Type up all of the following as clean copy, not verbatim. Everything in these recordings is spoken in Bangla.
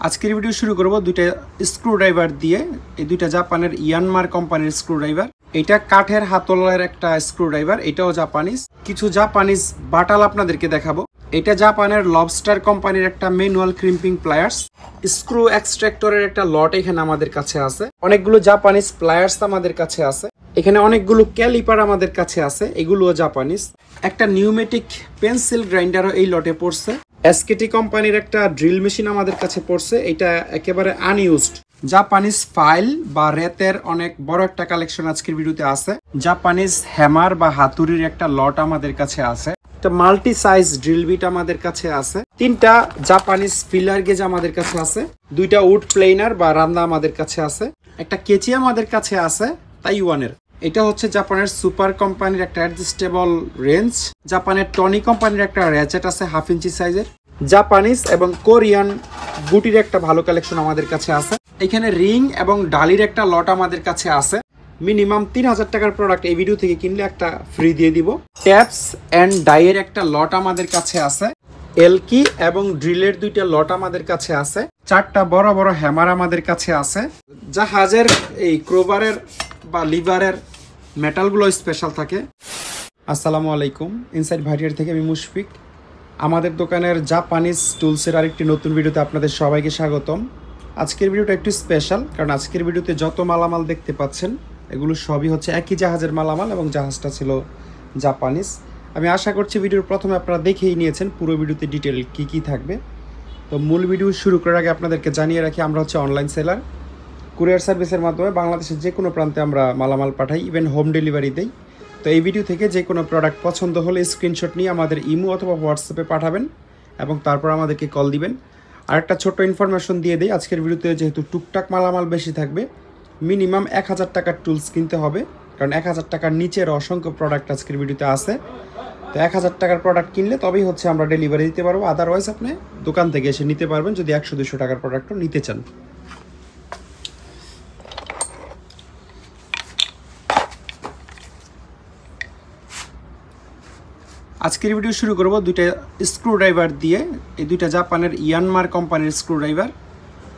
আজকের ভিডিও শুরু করব দুইটা স্ক্রুড্রাইভার দিয়ে। এই দুইটা জাপানের ইয়ানমার কোম্পানির স্ক্রুড্রাইভার। এটা কাঠের হাতলের একটা স্ক্রুড্রাইভার, এটাও জাপানিজ। কিছু জাপানিজ বাটাল আপনাদেরকে দেখাবো। এটা জাপানের লবস্টার কোম্পানির একটা ম্যানুয়াল ক্রিম্পিং প্লায়ার্স। স্ক্রু এক্সট্রাক্টরের একটা লট এখানে আমাদের কাছে আছে। অনেকগুলো জাপানিজ প্লায়ার্স আমাদের কাছে আছে। এখানে অনেকগুলো ক্যালিপার আমাদের কাছে আছে, এগুলোও জাপানিজ। একটা নিউমেটিক পেন্সিল গ্রাইন্ডারও এই লটে পড়ছে। এসকেটি কোম্পানির একটা ড্রিল মেশিন আমাদের কাছে পড়ছে, এটা একেবারে আনইউজড। জাপানিজ ফাইল বা রেতের অনেক বড় একটা কালেকশন আজকের ভিডিওতে আছে। জাপানিজ হ্যামার বা হাতুড়ির একটা লট আমাদের কাছে আছে। একটা মাল্টি সাইজ ড্রিল বিট আমাদের কাছে আছে। তিনটা জাপানিজ ফিলার গেজ আমাদের কাছে আছে। দুইটা উড প্লেনার বা রান্দা আমাদের কাছে আছে। একটা কেচি আমাদের কাছে আছে তাইওয়ানের। এটা হচ্ছে জাপানের সুপার কোম্পানির একটা অ্যাডজাস্টেবল রেঞ্জ। জাপানের টনি কোম্পানির একটা র্যাচেট আছে 1/2 ইঞ্চি সাইজের। জাপানিজ এবং কোরিয়ান বুটির একটা ভালো কালেকশন আমাদের কাছে আছে। এখানে রিং এবং ডালির একটা লট আমাদের কাছে আছে। মিনিমাম 3000 টাকার প্রোডাক্ট এই ভিডিও থেকে কিনলে একটা ফ্রি দিয়ে দিব। ট্যাপস এন্ড ডাইয়ের একটা লট আমাদের কাছে আছে। এলকি এবং ড্রিলের দুইটা লট আমাদের কাছে আছে। চারটা বড় বড় হ্যামার আমাদের কাছে আছে। জাহাজের এই ক্রোবারের বা লিভারের মেটালগুলো স্পেশাল থাকে। আসসালামু আলাইকুম, ইনসাইড ভাইটিয়ার থেকে আমি মুশফিক। আমাদের দোকানের জাপানিজ টুলসের আরেকটি নতুন ভিডিওতে আপনাদের সবাইকে স্বাগতম। আজকের ভিডিওটা একটু স্পেশাল, কারণ আজকের ভিডিওতে যত মালামাল দেখতে পাচ্ছেন এগুলো সবই হচ্ছে একই জাহাজের মালামাল এবং জাহাজটা ছিল জাপানিজ। আমি আশা করছি ভিডিওর প্রথমে আপনারা দেখেই নিয়েছেন পুরো ভিডিওতে ডিটেল কি থাকবে। তো মূল ভিডিও শুরু করার আগে আপনাদেরকে জানিয়ে রাখি, আমরা হচ্ছে অনলাইন সেলার। কুরিয়ার সার্ভিসের মাধ্যমে বাংলাদেশের যে কোনো প্রান্তে আমরা মালামাল পাঠাই, ইভেন হোম ডেলিভারি দেই। তো এই ভিডিও থেকে যে কোনো প্রোডাক্ট পছন্দ হলে স্ক্রিনশট নিয়ে আমাদের ইমো অথবা হোয়াটসঅ্যাপে পাঠাবেন এবং তারপর আমাদেরকে কল দিবেন। আর একটা ছোট্ট ইনফরমেশন দিয়ে দিই, আজকের ভিডিওতে যেহেতু টুকটাক মালামাল বেশি থাকবে, মিনিমাম 1000 টাকার টুলস কিনতে হবে, কারণ 1000 টাকার নিচের অসংখ্য প্রোডাক্ট আজকের ভিডিওতে আছে। তো 1000 টাকার প্রোডাক্ট কিনলে তবেই হচ্ছে আমরা ডেলিভারি দিতে পারবো, আদারওয়াইজ আপনি দোকান থেকে এসে নিতে পারবেন যদি 100-200 টাকার প্রোডাক্টও নিতে চান। আজকের ভিডিও শুরু করব দুইটা স্ক্রুড্রাইভার দিয়ে। এই দুইটা জাপানের ইয়ানমার কোম্পানির স্ক্রুড্রাইভার।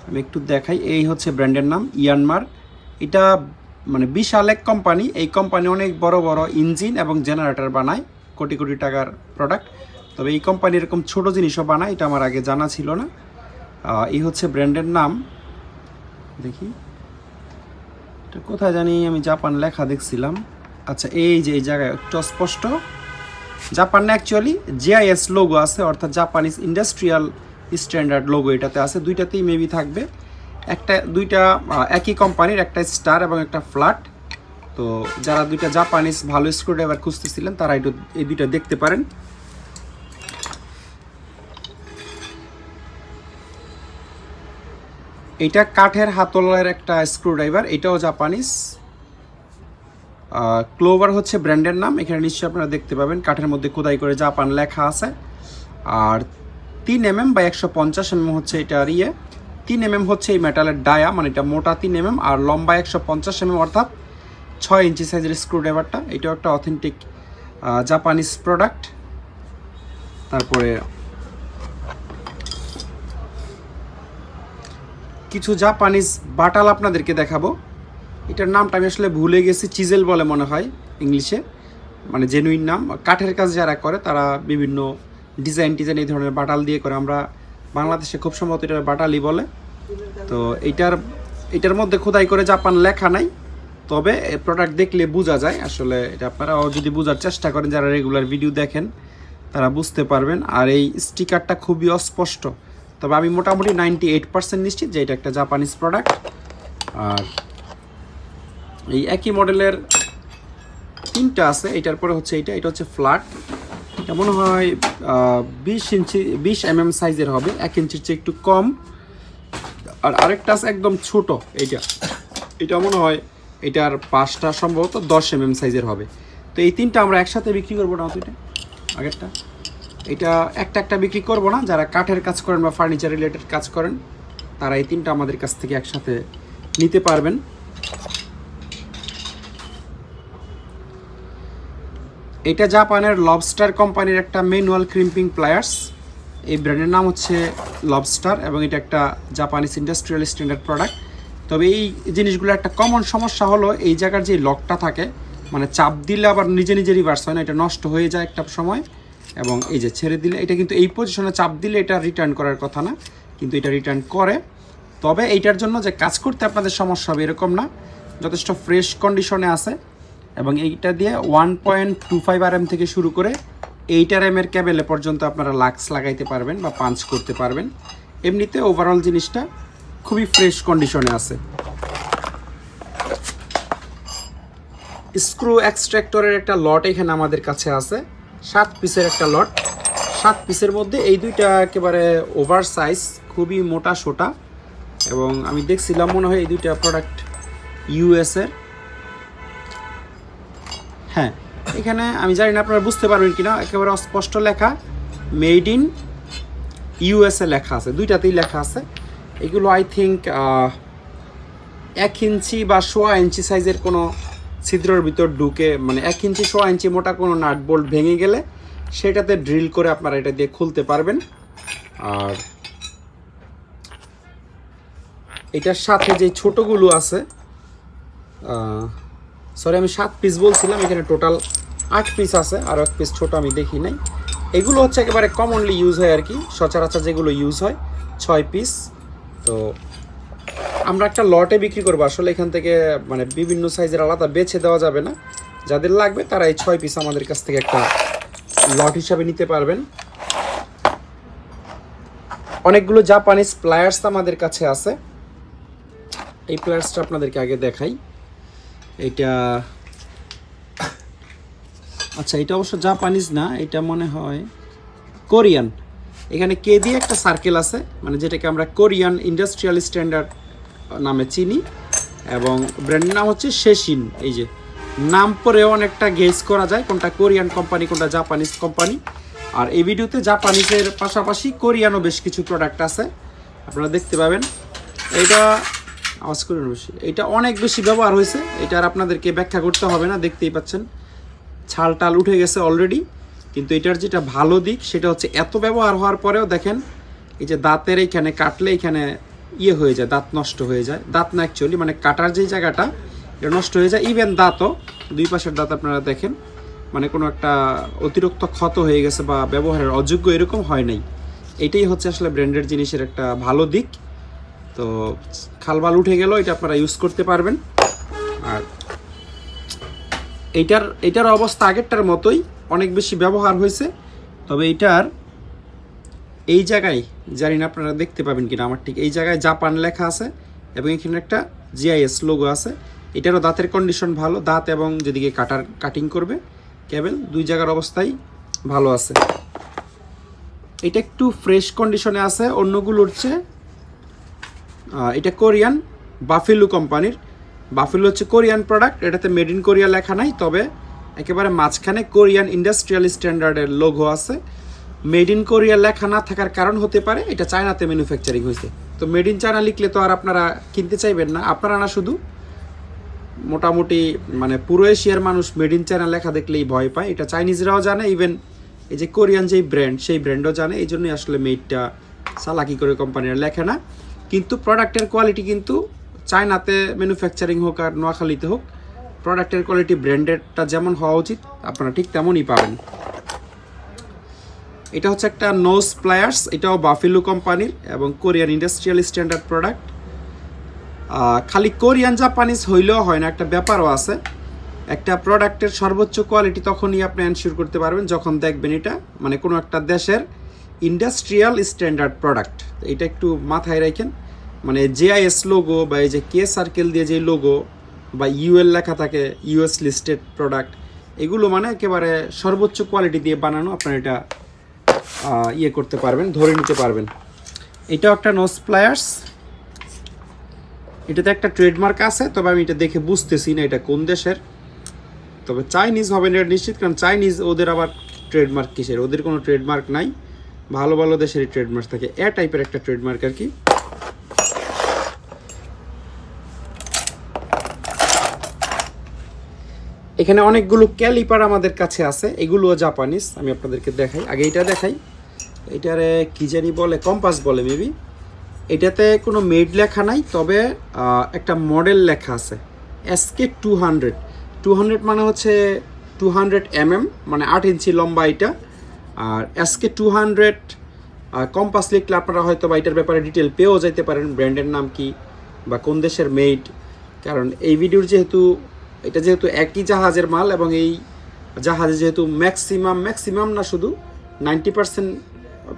আমি একটু দেখাই, এই হচ্ছে ব্র্যান্ডের নাম ইয়ানমার। এটা মানে বিশাল এক কোম্পানি। এই কোম্পানি অনেক বড় বড় ইঞ্জিন এবং জেনারেটর বানায়, কোটি কোটি টাকার প্রোডাক্ট। তবে এই কোম্পানি এরকম ছোট জিনিসও বানায়, এটা আমার আগে জানা ছিল না। এই হচ্ছে ব্র্যান্ডের নাম। দেখি এটা কোথায় জানি, আমি জাপান লেখা দেখছিলাম। আচ্ছা, এই যে এই জায়গায় একটু স্পষ্ট জাপান না, অ্যাকচুয়ালি জিআইএস লোগো আছে, অর্থাৎ জাপানিজ ইন্ডাস্ট্রিয়াল স্ট্যান্ডার্ড লোগো এটাতে আছে। দুইটাতেই মেবি থাকবে। দুইটা একই কোম্পানির, একটা স্টার এবং একটা ফ্ল্যাট। তো যারা দুইটা জাপানিজ ভালো স্ক্রুড্রাইভার খুঁজতেছিলেন তারা এই দুইটা দেখতে পারেন। এটা কাঠের হাতলের একটা স্ক্রুড্রাইভার, এটাও জাপানিজ। ক্লোভার হচ্ছে ব্র্যান্ডের নাম। এখানে নিশ্চয়ই আপনারা দেখতে পাবেন কাঠের মধ্যে খোদাই করে জাপান লেখা আছে। আর 3 mm বা 150 mm হচ্ছে এটার 3 mm হচ্ছে এই মেটালের ডায়া, মানে এটা মোটা 3 mm আর লম্বা 150 mm, অর্থাৎ 6 ইঞ্চি সাইজের স্ক্রুড্রাইভারটা। এটাও একটা অথেন্টিক জাপানিজ প্রোডাক্ট। তারপরে কিছু জাপানিজ বাটাল আপনাদেরকে দেখাবো। এটার নামটা আমি আসলে ভুলে গেছি, চিজেল বলে মনে হয় ইংলিশে, মানে জেনুইন নাম। কাঠের কাজ যারা করে তারা বিভিন্ন ডিজাইন এই ধরনের বাটাল দিয়ে করে। আমরা বাংলাদেশে খুব সম্ভবত এটা বাটালি বলে। তো এটার মধ্যে খোদাই করে জাপান লেখা নাই, তবে প্রোডাক্ট দেখলে বোঝা যায়। আসলে এটা আপনারাও যদি বোঝার চেষ্টা করেন, যারা রেগুলার ভিডিও দেখেন তারা বুঝতে পারবেন। আর এই স্টিকারটা খুবই অস্পষ্ট, তবে আমি মোটামুটি 98% নিশ্চিত যে এটা একটা জাপানিজ প্রোডাক্ট। আর এই একই মডেলের 3টা আছে। এটার পরে হচ্ছে এটা হচ্ছে ফ্ল্যাট। এটা মনে হয় 20 mm সাইজের হবে, 1 ইঞ্চির চেয়ে একটু কম। আর আরেকটা আছে একদম ছোট, এটা মনে হয় এটার 5টা সম্ভবত 10 mm সাইজের হবে। তো এই 3টা আমরা একসাথে বিক্রি করবো না। তো আগেরটা এটা একটা বিক্রি করবো না। যারা কাঠের কাজ করেন বা ফার্নিচার রিলেটেড কাজ করেন তারা এই 3টা আমাদের কাছ থেকে একসাথে নিতে পারবেন। এটা জাপানের লবস্টার কোম্পানির একটা ম্যানুয়াল ক্রিম্পিং প্লায়ার্স। এই ব্র্যান্ডের নাম হচ্ছে লবস্টার এবং এটা একটা জাপানিজ ইন্ডাস্ট্রিয়াল স্ট্যান্ডার্ড প্রোডাক্ট। তবে এই জিনিসগুলো একটা কমন সমস্যা হলো এই জায়গার যে লকটা থাকে, মানে চাপ দিলে আবার নিজে নিজে রিভার্স হয় না, এটা নষ্ট হয়ে যায় একটা সময়। এবং এই যে ছেড়ে দিলে এটা কিন্তু এই পজিশনে চাপ দিলে এটা রিটার্ন করার কথা না, কিন্তু এটা রিটার্ন করে। তবে এইটার জন্য যে কাজ করতে আপনাদের সমস্যা হবে এরকম না, যথেষ্ট ফ্রেশ কন্ডিশনে আছে। এবং এইটা দিয়ে 1.25 RM থেকে শুরু করে 8 RM এর কেবেলে পর্যন্ত আপনারা লাক্স লাগাইতে পারবেন বা পাঞ্চ করতে পারবেন। এমনিতে ওভারঅল জিনিসটা খুবই ফ্রেশ কন্ডিশনে আছে। স্ক্রু এক্সট্রাক্টরের একটা লট এখানে আমাদের কাছে আছে, 7 পিসের একটা লট। 7 পিসের মধ্যে এই দুইটা একেবারে ওভার সাইজ, খুবই মোটা সোটা। এবং আমি দেখছিলাম মনে হয় এই দুইটা প্রোডাক্ট ইউএসের। হ্যাঁ, এখানে আমি জানি না আপনারা বুঝতে পারবেন কিনা, একেবারে অস্পষ্ট লেখা মেড ইন ইউএসএ লেখা আছে, দুইটাতেই লেখা আছে। এগুলো আই থিঙ্ক 1 ইঞ্চি বা 1.25 ইঞ্চি সাইজের কোনো ছিদ্রের ভিতর ঢুকে, মানে 1 ইঞ্চি 1.25 ইঞ্চি মোটা কোনো নাট বোল্ট ভেঙে গেলে সেটাতে ড্রিল করে আপনারা এটা দিয়ে খুলতে পারবেন। আর এটার সাথে যে ছোটোগুলো আছে, সরি আমি 7 পিস বলছিলাম, এখানে টোটাল 8 পিস আছে, আর 1 পিস ছোটো আমি দেখি নাই। এগুলো হচ্ছে একেবারে কমনলি ইউজ হয় আর কি, সচরাচর যেগুলো ইউজ হয় 6 পিস। তো আমরা একটা লটে বিক্রি করবো আসলে, এখান থেকে মানে বিভিন্ন সাইজের আলাদা বেছে দেওয়া যাবে না। যাদের লাগবে তারা এই 6 পিস আমাদের কাছ থেকে একটা লট হিসাবে নিতে পারবেন। অনেকগুলো জাপানিজ প্লায়ার্স আমাদের কাছে আছে। এই প্লায়ার্সটা আপনাদেরকে আগে দেখাই। এটা আচ্ছা, এটা অবশ্য জাপানিজ না, এটা মনে হয় কোরিয়ান। এখানে কে দিয়ে একটা সার্কেল আছে, মানে যেটাকে আমরা কোরিয়ান ইন্ডাস্ট্রিয়াল স্ট্যান্ডার্ড নামে চিনি। এবং ব্র্যান্ডের নাম হচ্ছে শেশিন। এই যে নাম পরেও অনেকটা গেস করা যায় কোনটা কোরিয়ান কোম্পানি কোনটা জাপানিজ কোম্পানি। আর এই ভিডিওতে জাপানিজের পাশাপাশি কোরিয়ানও বেশ কিছু প্রোডাক্ট আছে, আপনারা দেখতে পাবেন। এইটা আওয়াজ করে বেশি, এটা অনেক বেশি ব্যবহার হয়েছে, এটা আর আপনাদেরকে ব্যাখ্যা করতে হবে না, দেখতেই পাচ্ছেন ছাল টাল উঠে গেছে অলরেডি। কিন্তু এটার যেটা ভালো দিক সেটা হচ্ছে এত ব্যবহার হওয়ার পরেও দেখেন এই যে দাঁতের এইখানে কাটলে এখানে ইয়ে হয়ে যায়, দাঁত নষ্ট হয়ে যায়, দাঁত না অ্যাকচুয়ালি মানে কাটার যেই জায়গাটা এটা নষ্ট হয়ে যায়। ইভেন দাঁতও, দুই পাশের দাঁত আপনারা দেখেন মানে কোনো একটা অতিরিক্ত ক্ষত হয়ে গেছে বা ব্যবহারের অযোগ্য এরকম হয় নাই। এইটাই হচ্ছে আসলে ব্র্যান্ডেড জিনিসের একটা ভালো দিক। তো খালবাল উঠে গেল, এটা আপনারা ইউজ করতে পারবেন। আর এইটার অবস্থা আগেরটার মতোই, অনেক বেশি ব্যবহার হয়েছে। তবে এইটার এই জায়গায় জানি না আপনারা দেখতে পাবেন কিনা, আমার ঠিক এই জায়গায় জাপান লেখা আছে এবং এখানে একটা জিআইএস লোগো আছে। এটারও দাঁতের কন্ডিশন ভালো, দাঁত এবং যেদিকে কাটিং করবে কেবল, দুই জায়গার অবস্থাই ভালো আছে। এটা একটু ফ্রেশ কন্ডিশনে আছে অন্যগুলোর চেয়ে। এটা কোরিয়ান বাফেলো কোম্পানির। বাফেলো হচ্ছে কোরিয়ান প্রোডাক্ট, এটাতে মেড ইন কোরিয়া লেখা নাই, তবে একেবারে মাঝখানে কোরিয়ান ইন্ডাস্ট্রিয়াল স্ট্যান্ডার্ডের লোগো আছে। মেড ইন কোরিয়া লেখা না থাকার কারণ হতে পারে এটা চায়নাতে ম্যানুফ্যাকচারিং হয়েছে। তো মেড ইন চায়না লিখলে তো আর আপনারা কিনতে চাইবেন না, আপনারা না শুধু মোটামুটি মানে পুরো এশিয়ার মানুষ মেড ইন চায়না লেখা দেখলেই ভয় পায়। এটা চাইনিজরাও জানে, ইভেন এই যে কোরিয়ান যেই ব্র্যান্ড সেই ব্র্যান্ডও জানে। এই জন্যই আসলে মেডটা চালাকি করে কোম্পানিরা লেখে না। কিন্তু প্রোডাক্টের কোয়ালিটি কিন্তু চায়নাতে ম্যানুফ্যাকচারিং হোক আর নোয়াখালীতে হোক, প্রোডাক্টের কোয়ালিটি ব্র্যান্ডেডটা যেমন হওয়া উচিত আপনারা ঠিক তেমনই পাবেন। এটা হচ্ছে একটা নোজ প্লায়ার্স, এটাও বাফেলো কোম্পানির এবং কোরিয়ান ইন্ডাস্ট্রিয়াল স্ট্যান্ডার্ড প্রোডাক্ট। খালি কোরিয়ান জাপানিজ হইলেও হয় না, একটা ব্যাপারও আছে। একটা প্রোডাক্টের সর্বোচ্চ কোয়ালিটি তখনই আপনি এনশিওর করতে পারবেন যখন দেখবেন এটা মানে কোনো একটা দেশের ইন্ডাস্ট্রিয়াল স্ট্যান্ডার্ড প্রোডাক্ট। এটা একটু মাথায় রাখেন, মানে জেআইএস লোগো বা এই যে কে সার্কেল দিয়ে যে লোগো বা ইউএল লেখা থাকে, ইউএস লিস্টেড প্রোডাক্ট, এগুলো মানে একেবারে সর্বোচ্চ কোয়ালিটি দিয়ে বানানো, আপনারা এটা ইয়ে করতে পারবেন, ধরে নিতে পারবেন। এটাও একটা নোজ প্লায়ার্স, এটাতে একটা ট্রেডমার্ক আছে, তবে আমি এটা দেখে বুঝতেছি না এটা কোন দেশের। তবে চাইনিজ হবে না এটা নিশ্চিত, কারণ চাইনিজ ওদের আবার ট্রেডমার্ক কিসের, ওদের কোনো ট্রেডমার্ক নাই, ভালো ভালো দেশেরই ট্রেডমার্ক থাকে। এ টাইপের একটা ট্রেডমার্ক আর কি। এখানে অনেকগুলো ক্যালিপার আমাদের কাছে আছে, এগুলোও জাপানিজ। আমি আপনাদেরকে দেখাই, আগে এটা দেখাই, এটারে কি জানি বলে, কম্পাস বলে মেবি। এটাতে কোনো মেড লেখা নাই, তবে একটা মডেল লেখা আছে SK 200। 200 মানে হচ্ছে 200 mm, মানে 8 ইঞ্চি লম্বা এটা। আর SK 200 কম্পাস লিখলে আপনারা হয়তো বা এটার ব্যাপারে ডিটেল পেয়েও যাইতে পারেন, ব্র্যান্ডের নাম কি বা কোন দেশের মেড। কারণ এই ভিডিওর যেহেতু এটা যেহেতু একই জাহাজের মাল, এবং এই জাহাজে যেহেতু ম্যাক্সিমাম না, শুধু 90%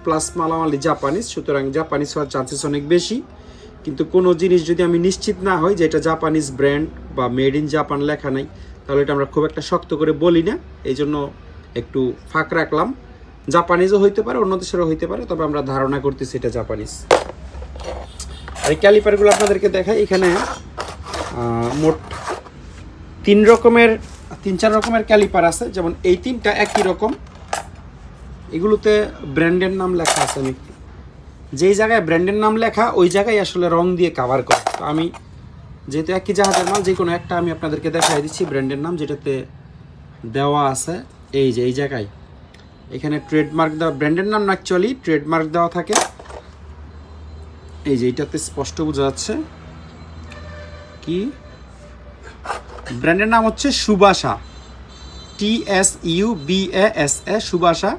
প্লাস মালামালি জাপানিজ, সুতরাং জাপানিজ হওয়ার চান্সেস অনেক বেশি। কিন্তু কোনো জিনিস যদি আমি নিশ্চিত না হই যে এটা জাপানিজ ব্র্যান্ড বা মেড ইন জাপান লেখা নাই, তাহলে এটা আমরা খুব একটা শক্ত করে বলি না, এই জন্য একটু ফাঁক রাখলাম। জাপানিজও হইতে পারে, অন্য দেশেরও হইতে পারে, তবে আমরা ধারণা করতেছি এটা জাপানিজ। আর এই ক্যালিপারগুলো আপনাদেরকে দেখাই। এখানে মোট 3-4 রকমের ক্যালিপার আছে, যেমন এই 3টা একই রকম। এগুলোতে ব্র্যান্ডের নাম লেখা আছে। আমি যেই জায়গায় ব্র্যান্ডের নাম লেখা ওই জায়গায় আসলে রং দিয়ে কাভার করে। তো আমি যেহেতু একই জাহাজের মাল, যে কোনো একটা আমি আপনাদেরকে দেখাই দিচ্ছি ব্র্যান্ডের নাম যেটাতে দেওয়া আছে। এই যে এই জায়গায় এখানে ট্রেডমার্ক দেওয়া, ব্র্যান্ডের নাম না অ্যাকচুয়ালি ট্রেডমার্ক দেওয়া থাকে। এই যে এইটাতে স্পষ্ট বোঝা যাচ্ছে কি ব্র্যান্ডের নাম হচ্ছে সুবাসা, TSUBASA, সুবাসা।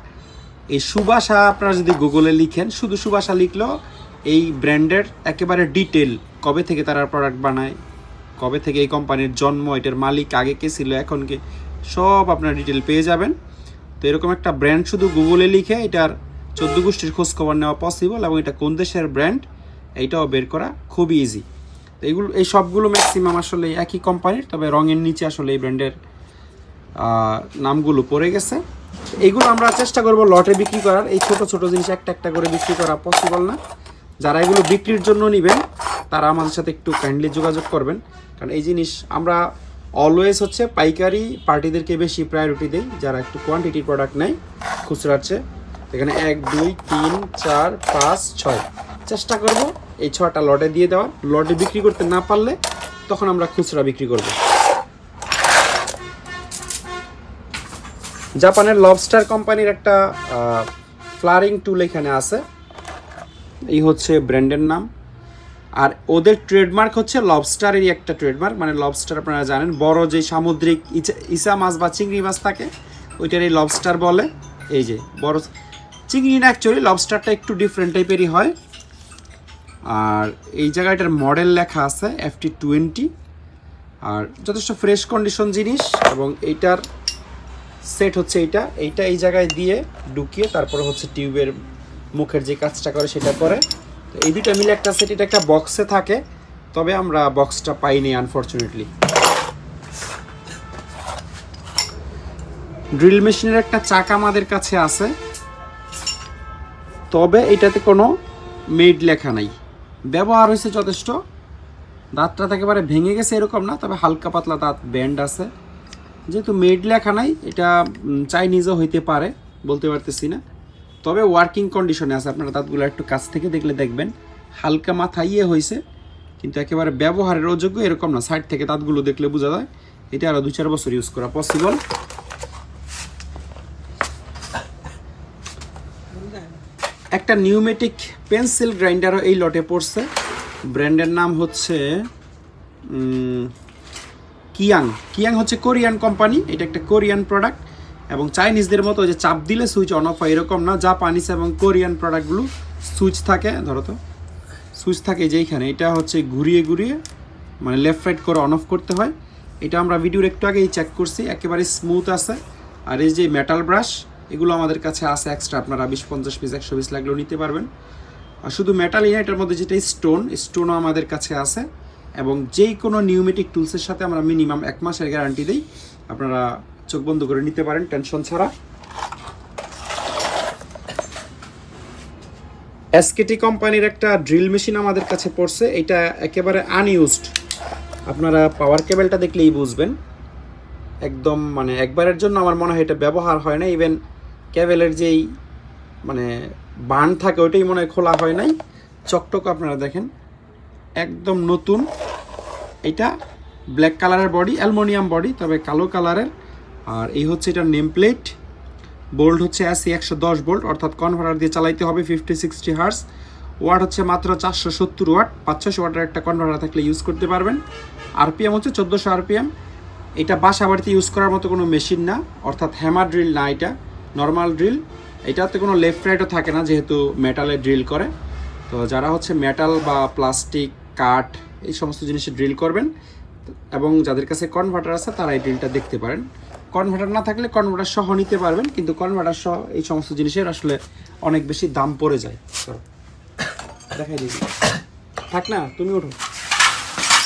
এই সুবাসা আপনারা যদি গুগলে লিখেন, শুধু সুবাসা লিখলেও এই ব্র্যান্ডের একেবারে ডিটেল, কবে থেকে তারা প্রোডাক্ট বানায়, কবে থেকে এই কোম্পানির জন্ম, এটার মালিক আগে কে ছিল, এখন কে, সব আপনারা ডিটেল পেয়ে যাবেন। তো এরকম একটা ব্র্যান্ড শুধু গুগলে লিখে এটার 14 গোষ্ঠীর খোঁজখবর নেওয়া পসিবল, এবং এটা কোন দেশের ব্র্যান্ড এইটাও বের করা খুবই ইজি। তো এই সবগুলো ম্যাক্সিমাম আসলে একই কোম্পানির, তবে রঙের নিচে আসলে এই ব্র্যান্ডের নামগুলো পড়ে গেছে। এইগুলো আমরা চেষ্টা করব লটে বিক্রি করার। এই ছোট ছোট জিনিস একটা করে বিক্রি করা পসিবল না। যারা এগুলো বিক্রির জন্য নেবেন তারা আমাদের সাথে একটু কাইন্ডলি যোগাযোগ করবেন, কারণ এই জিনিস আমরা অলওয়েজ হচ্ছে পাইকারি পার্টিদেরকে বেশি প্রায়োরিটি দেই, যারা একটু কোয়ান্টিটির প্রোডাক্ট নেয় খুচরাচ্ছে। এখানে 1 2 3 4 5 6 চেষ্টা করব এই 6টা লটে দিয়ে দেওয়ার। লটে বিক্রি করতে না পারলে তখন আমরা খুচরা বিক্রি করব। জাপানের লবস্টার কোম্পানির একটা ফ্লারিং টুল এখানে আছে, এই হচ্ছে ব্র্যান্ডের নাম। আর ওদের ট্রেডমার্ক হচ্ছে লবস্টারেরই একটা ট্রেডমার্ক, মানে লবস্টার আপনারা জানেন বড় যে সামুদ্রিক ইসা মাছ বা চিংড়ি মাছ থাকে ওইটার এই লবস্টার বলে। এই যে বড় চিংড়ি না, অ্যাকচুয়ালি লবস্টারটা একটু ডিফারেন্ট টাইপেরই হয়। আর এই জায়গাটার মডেল লেখা আছে FT20, আর যথেষ্ট ফ্রেশ কন্ডিশন জিনিস। এবং এইটার সেট হচ্ছে এইটা এই জায়গায় দিয়ে ঢুকিয়ে তারপরে হচ্ছে টিউবের মুখের যে কাজটা করে সেটা করে। তো এই দুটো মিলে একটা সেট, এটা একটা বক্সে থাকে, তবে আমরা বক্সটা পাইনি আনফরচুনেটলি। ড্রিল মেশিনের একটা চাকা আমাদের কাছে আছে, তবে এটাতে কোনো মেড লেখা নাই। ব্যবহার হয়েছে যথেষ্ট, দাঁতটা একেবারে ভেঙে গেছে এরকম না, তবে হালকা পাতলা দাঁত ব্যান্ড আছে। যেহেতু মেড লেখা নাই, এটা চাইনিজও হইতে পারে, বলতে পারতেছি না, তবে ওয়ার্কিং কন্ডিশনে আছে। আপনারা দাঁতগুলো একটু কাছ থেকে দেখলে দেখবেন হালকা মাথা ইয়ে হয়েছে, কিন্তু একেবারে ব্যবহারের অযোগ্য এরকম না। সাইড থেকে দাঁতগুলো দেখলে বোঝা যায় এটা আরও 2-4 বছর ইউজ করা পসিবল। একটা নিউমেটিক পেন্সিল গ্রাইন্ডারও এই লটে পড়ছে, ব্র্যান্ডের নাম হচ্ছে কিয়াং হচ্ছে কোরিয়ান কোম্পানি। এটা একটা কোরিয়ান প্রোডাক্ট, এবং চাইনিজদের মতো যে চাপ দিলে সুইচ অন অফ হয় এরকম না। জাপানিজ এবং কোরিয়ান প্রোডাক্টগুলো সুইচ থাকে, ধরো তো সুইচ থাকে যেইখানে, এটা হচ্ছে ঘুরিয়ে মানে লেফট রাইট করে অন অফ করতে হয়। এটা আমরা ভিডিওর একটু আগেই চেক করছি, একেবারে স্মুথ আছে। আর এই যে মেটাল ব্রাশ, এগুলো আমাদের কাছে আছে এক্সট্রা, আপনারা 20-50 পিস 100 পিস লাগলেও নিতে পারবেন। আর শুধু মেটালই না, এটার মধ্যে যেটা স্টোনও আমাদের কাছে আছে। এবং যেই কোনো নিউমেটিক টুলসের সাথে আমরা মিনিমাম 1 মাসের গ্যারান্টি দিই, আপনারা চোখ বন্ধ করে নিতে পারেন টেনশন ছাড়া। SKT কোম্পানির একটা ড্রিল মেশিন আমাদের কাছে পড়ছে, এটা একেবারে আনইউজড। আপনারা পাওয়ার কেবলটা দেখলেই বুঝবেন, একদম মানে একবারের জন্য আমার মনে হয় এটা ব্যবহার হয় না। ইভেন কেবলের যেই মানে বার্ন থাকে ওইটাই মনে হয় খোলা হয় নাই। চকটক আপনারা দেখেন একদম নতুন। এটা ব্ল্যাক কালারের বডি, অ্যালুমিনিয়াম বডি, তবে কালো কালারের। আর এই হচ্ছে এটার নেম প্লেট। বোল্ট হচ্ছে এসি 110 ভোল্ট, অর্থাৎ কনভার্টার দিয়ে চালাইতে হবে 50-60 হার্স। ওয়াট হচ্ছে মাত্র 470 ওয়াট, 500 ওয়াটের একটা কনভার্টার থাকলে ইউজ করতে পারবেন। আরপিএম হচ্ছে 1400 আরপিএম। এটা বাসা বাড়িতে ইউজ করার মতো কোনো মেশিন না, অর্থাৎ হ্যামার ড্রিল না, এটা নর্মাল ড্রিল। এটাতে কোনো লেফট রাইটও থাকে না, যেহেতু মেটালে ড্রিল করে। তো যারা হচ্ছে মেটাল বা প্লাস্টিক, কাঠ এই সমস্ত জিনিসে ড্রিল করবেন এবং যাদের কাছে কনভার্টার আছে তারা এই ড্রিলটা দেখতে পারেন। কনভার্টার না থাকলে কনভার্টার সহ নিতে পারবেন, কিন্তু কনভার্টার সহ এই সমস্ত জিনিসের আসলে অনেক বেশি দাম পড়ে যায়। দেখাই দিবি, থাক না, তুমি ওঠো,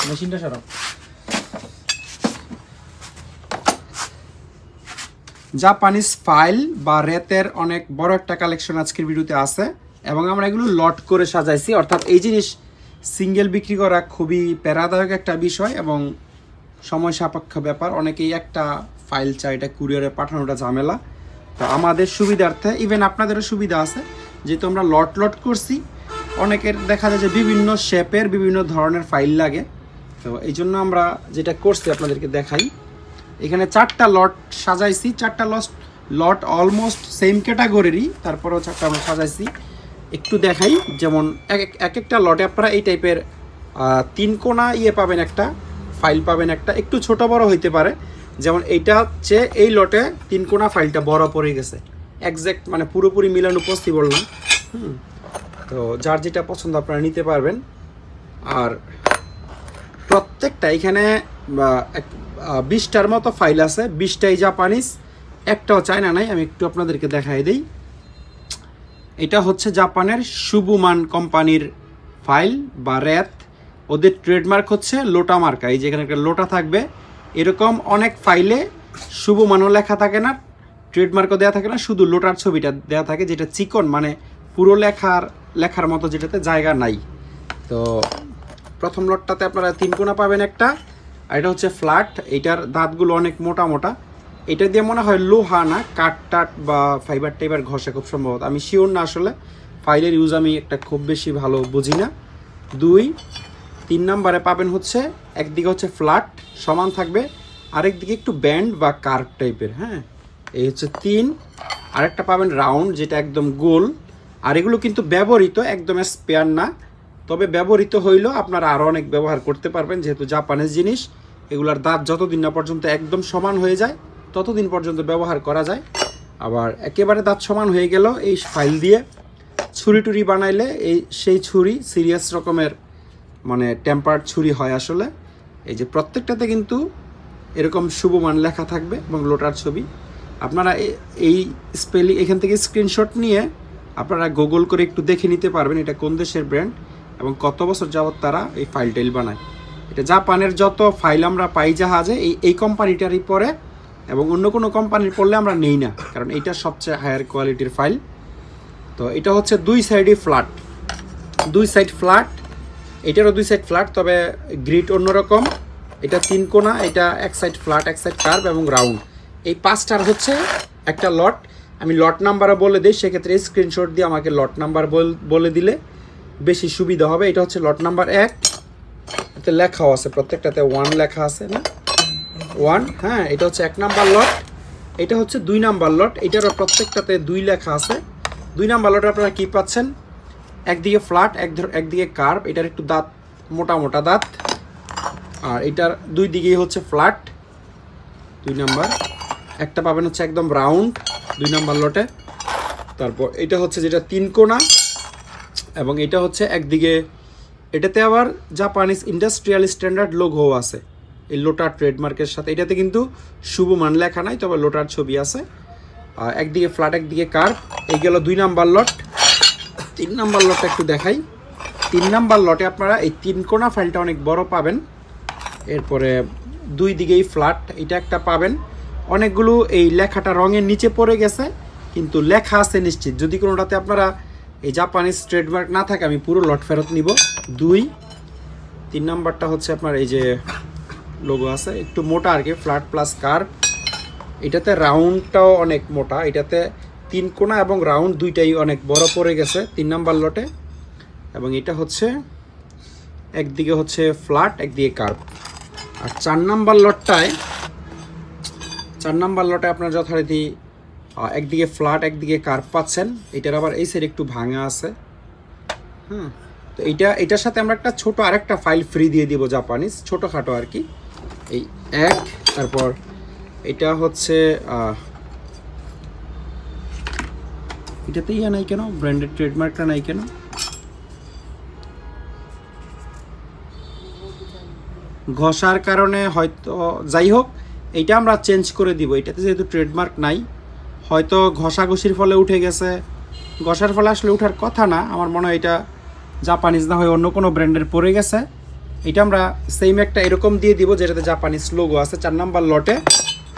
মেশিনটা সরাও। জাপানিজ ফাইল বা রেতের অনেক বড় একটা কালেকশন আজকের ভিডিওতে আছে এবং আমরা এগুলো লট করে সাজাইছি। অর্থাৎ এই জিনিস সিঙ্গেল বিক্রি করা খুবই প্যারাদায়ক একটা বিষয় এবং সময় সাপেক্ষ ব্যাপার। অনেকেই একটা ফাইল চায়, এটা কুরিয়ারে পাঠানোটা ঝামেলা। তো আমাদের সুবিধার্থে, ইভেন আপনাদেরও সুবিধা আছে, যেহেতু আমরা লট লট করছি, অনেকের দেখা যায় যে বিভিন্ন শেপের বিভিন্ন ধরনের ফাইল লাগে। তো এই জন্য আমরা যেটা করছি আপনাদেরকে দেখাই। এখানে 4টা লট সাজাইছি, 4টা লট অলমোস্ট সেম ক্যাটাগরিরই, তারপরেও 4টা আমরা সাজাইছি। একটু দেখাই, যেমন এক একটা লটে আপনারা এই টাইপের 3 কোণা পাবেন, একটা ফাইল পাবেন, একটা একটু ছোট বড় হইতে পারে। যেমন এইটা হচ্ছে এই লটে 3 কোণা ফাইলটা বড় পড়ে গেছে, একজ্যাক্ট মানে পুরোপুরি মিলানো পসিবল না। তো যার যেটা পছন্দ আপনারা নিতে পারবেন। আর প্রত্যেকটা এখানে 20টার মতো ফাইল আছে, 20টাই জাপানিজ, একটাও চায়না নাই। আমি একটু আপনাদেরকে দেখাই দিই। এটা হচ্ছে জাপানের শুবুমান কোম্পানির ফাইল বা রেত। ওদের ট্রেডমার্ক হচ্ছে লোটা মার্কা। এই যে এখানে একটা লোটা থাকবে, এরকম অনেক ফাইলে শুবুমানও লেখা থাকে না, ট্রেডমার্কও দেওয়া থাকে না, শুধু লোটার ছবিটা দেওয়া থাকে, যেটা চিকন, মানে পুরো লেখার মতো যেটাতে জায়গা নাই। তো প্রথম লটটাতে আপনারা 3 কোণা পাবেন একটা, আর এটা হচ্ছে ফ্ল্যাট। এটার দাঁতগুলো অনেক মোটা মোটা। এটা দিয়ে মনে হয় লোহা না কাঠ টাট বা ফাইবার টাইবার ঘষে খুব সম্ভবত, আমি শিওর না আসলে, ফাইলের ইউজ আমি একটা খুব বেশি ভালো বুঝি না। 3 নম্বরে পাবেন হচ্ছে একদিকে হচ্ছে ফ্ল্যাট সমান থাকবে, আরেকদিকে একটু ব্যান্ড বা কার্ভ টাইপের। হ্যাঁ, এই হচ্ছে 3। আরেকটা পাবেন রাউন্ড, যেটা একদম গোল। আর এগুলো কিন্তু ব্যবহৃত, একদম স্পেয়ার না, তবে ব্যবহৃত হইলেও আপনারা আরও অনেক ব্যবহার করতে পারবেন, যেহেতু জাপানের জিনিস। এগুলার দাঁত যতদিন না পর্যন্ত একদম সমান হয়ে যায় ততদিন পর্যন্ত ব্যবহার করা যায়। আবার একেবারে দাঁত সমান হয়ে গেল, এই ফাইল দিয়ে ছুরি টুরি বানাইলে সেই ছুরি সিরিয়াস রকমের মানে টেম্পার্ড ছুরি হয় আসলে। এই যে প্রত্যেকটাতে কিন্তু এরকম শুভমান লেখা থাকবে এবং লোটার ছবি। আপনারা এই স্পেলিং এখান থেকে স্ক্রিনশট নিয়ে আপনারা গুগল করে একটু দেখে নিতে পারবেন এটা কোন দেশের ব্র্যান্ড এবং কত বছর যাবত তারা এই ফাইল টাইল বানায়। এটা জাপানের যত ফাইল আমরা পাই জাহাজে এই কোম্পানিটারই পরে, এবং অন্য কোনো কোম্পানির পড়লে আমরা নেই না, কারণ এটা সবচেয়ে হায়ার কোয়ালিটির ফাইল। তো এটা হচ্ছে 2 সাইডই ফ্ল্যাট, 2 সাইড ফ্ল্যাট, এটারও 2 সাইড ফ্ল্যাট, তবে গ্রিড অন্যরকম। এটা 3 কোণা, এটা এক সাইড ফ্ল্যাট, এক সাইড কার্ভ এবং রাউন্ড। এই 5টার হচ্ছে একটা লট। আমি লট নাম্বারও বলে দিই, সেক্ষেত্রে স্ক্রিনশট দিয়ে আমাকে লট নাম্বার বলে দিলে বেশি সুবিধা হবে। এটা হচ্ছে লট নাম্বার 1, এতে লেখাও আছে, প্রত্যেকটাতে 1 লেখা আছে না, 1। হ্যাঁ, এটা হচ্ছে 1 নাম্বার লট। এটা হচ্ছে 2 নাম্বার লট, এটারও প্রত্যেকটাতে 2 লেখা আছে। 2 নাম্বার লটে আপনারা কী পাচ্ছেন, একদিকে ফ্ল্যাট, একদিকে কার্ভ, এটার একটু দাঁত মোটা মোটা দাঁত, আর এটার 2 দিকেই হচ্ছে ফ্ল্যাট। 2 নাম্বার একটা পাবেন হচ্ছে একদম রাউন্ড 2 নাম্বার লটে। তারপর এটা হচ্ছে যেটা 3 কোণা, এবং এটা হচ্ছে একদিকে, এটাতে আবার জাপানিজ ইন্ডাস্ট্রিয়াল স্ট্যান্ডার্ড লোগো আছে এই লোটার ট্রেডমার্কের সাথে। এটাতে কিন্তু শুভমান লেখা নাই, তবে লোটার ছবি আছে। একদিকে ফ্ল্যাট, একদিকে কার্ভ। এই গেল 2 নাম্বার লট। 3 নাম্বার লটটা একটু দেখাই। 3 নাম্বার লটে আপনারা এই 3 কোণা ফাইলটা অনেক বড় পাবেন। এরপরে 2 দিকেই ফ্ল্যাট, এটা একটা পাবেন। অনেকগুলো এই লেখাটা রঙের নিচে পড়ে গেছে, কিন্তু লেখা আছে নিশ্চিত। যদি কোনোটাতে আপনারা এই জাপানিজ ট্রেডমার্ক না থাকে, আমি পুরো লট ফেরত নিব। 3 নাম্বারটা হচ্ছে আপনার এই যে লোগো আছে, একটু মোটা আর কি, ফ্ল্যাট প্লাস কার্ভ। এটাতে রাউন্ডটাও অনেক মোটা, এটাতে 3 কোণা এবং রাউন্ড দুইটাই অনেক বড় পড়ে গেছে 3 নাম্বার লটে। এবং এটা হচ্ছে একদিকে হচ্ছে ফ্ল্যাট, একদিকে কার্ভ। আর 4 নাম্বার লটে আপনার যথারীতি একদিকে ফ্ল্যাট একদিকে কার্ভ পাচ্ছেন। এটার আবার এই সাইড একটু ভাঙা আছে। তো এটার সাথে আমরা একটা ছোট আরেকটা ফাইল ফ্রি দিয়ে দিব, জাপানিজ ছোটোখাটো আর কি। এই এক, তারপর এটা হচ্ছে এটাতে নাই কেন, ব্র্যান্ডেড ট্রেডমার্কটা নাই কেন? ঘষার কারণে হয়তো, যাই হোক এইটা আমরা চেঞ্জ করে দিব। এটাতে যেহেতু ট্রেডমার্ক নাই, হয়তো ঘষাঘষির ফলে উঠে গেছে। ঘষার ফলে আসলে ওঠার কথা না, আমার মনে হয় এটা জাপানিজ না হয়ে অন্য কোনো ব্র্যান্ডের পড়ে গেছে। এটা আমরা সেম একটা এরকম দিয়ে দিব যেটাতে জাপানিজ লোগো আছে 4 নাম্বার লটে।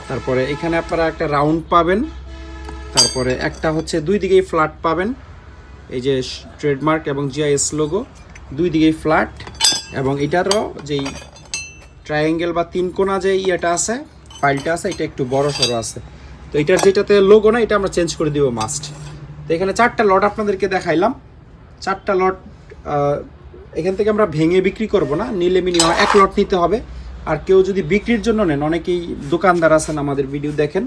তারপরে এখানে আপনারা একটা রাউন্ড পাবেন, তারপরে একটা হচ্ছে দুই দিকেই ফ্ল্যাট পাবেন, এই যে ট্রেডমার্ক এবং জিআইএস লোগো দুই দিকেই ফ্ল্যাট, এবং এটারও যেই ট্রায়াঙ্গেল বা 3 কোণা যে ইয়েটা আছে, ফাইলটা আছে, এটা একটু বড় সড়ো আছে। তো এটার যেটাতে লোগো না, এটা আমরা চেঞ্জ করে দিব মাস্ট। তো এখানে 4টা লট আপনাদেরকে দেখাইলাম। 4টা লট এখান থেকে আমরা ভেঙে বিক্রি করব না, নিলে মিনিমাম 1 লট নিতে হবে। আর কেউ যদি বিক্রির জন্য নেন, অনেকেই দোকানদার আছেন আমাদের ভিডিও দেখেন,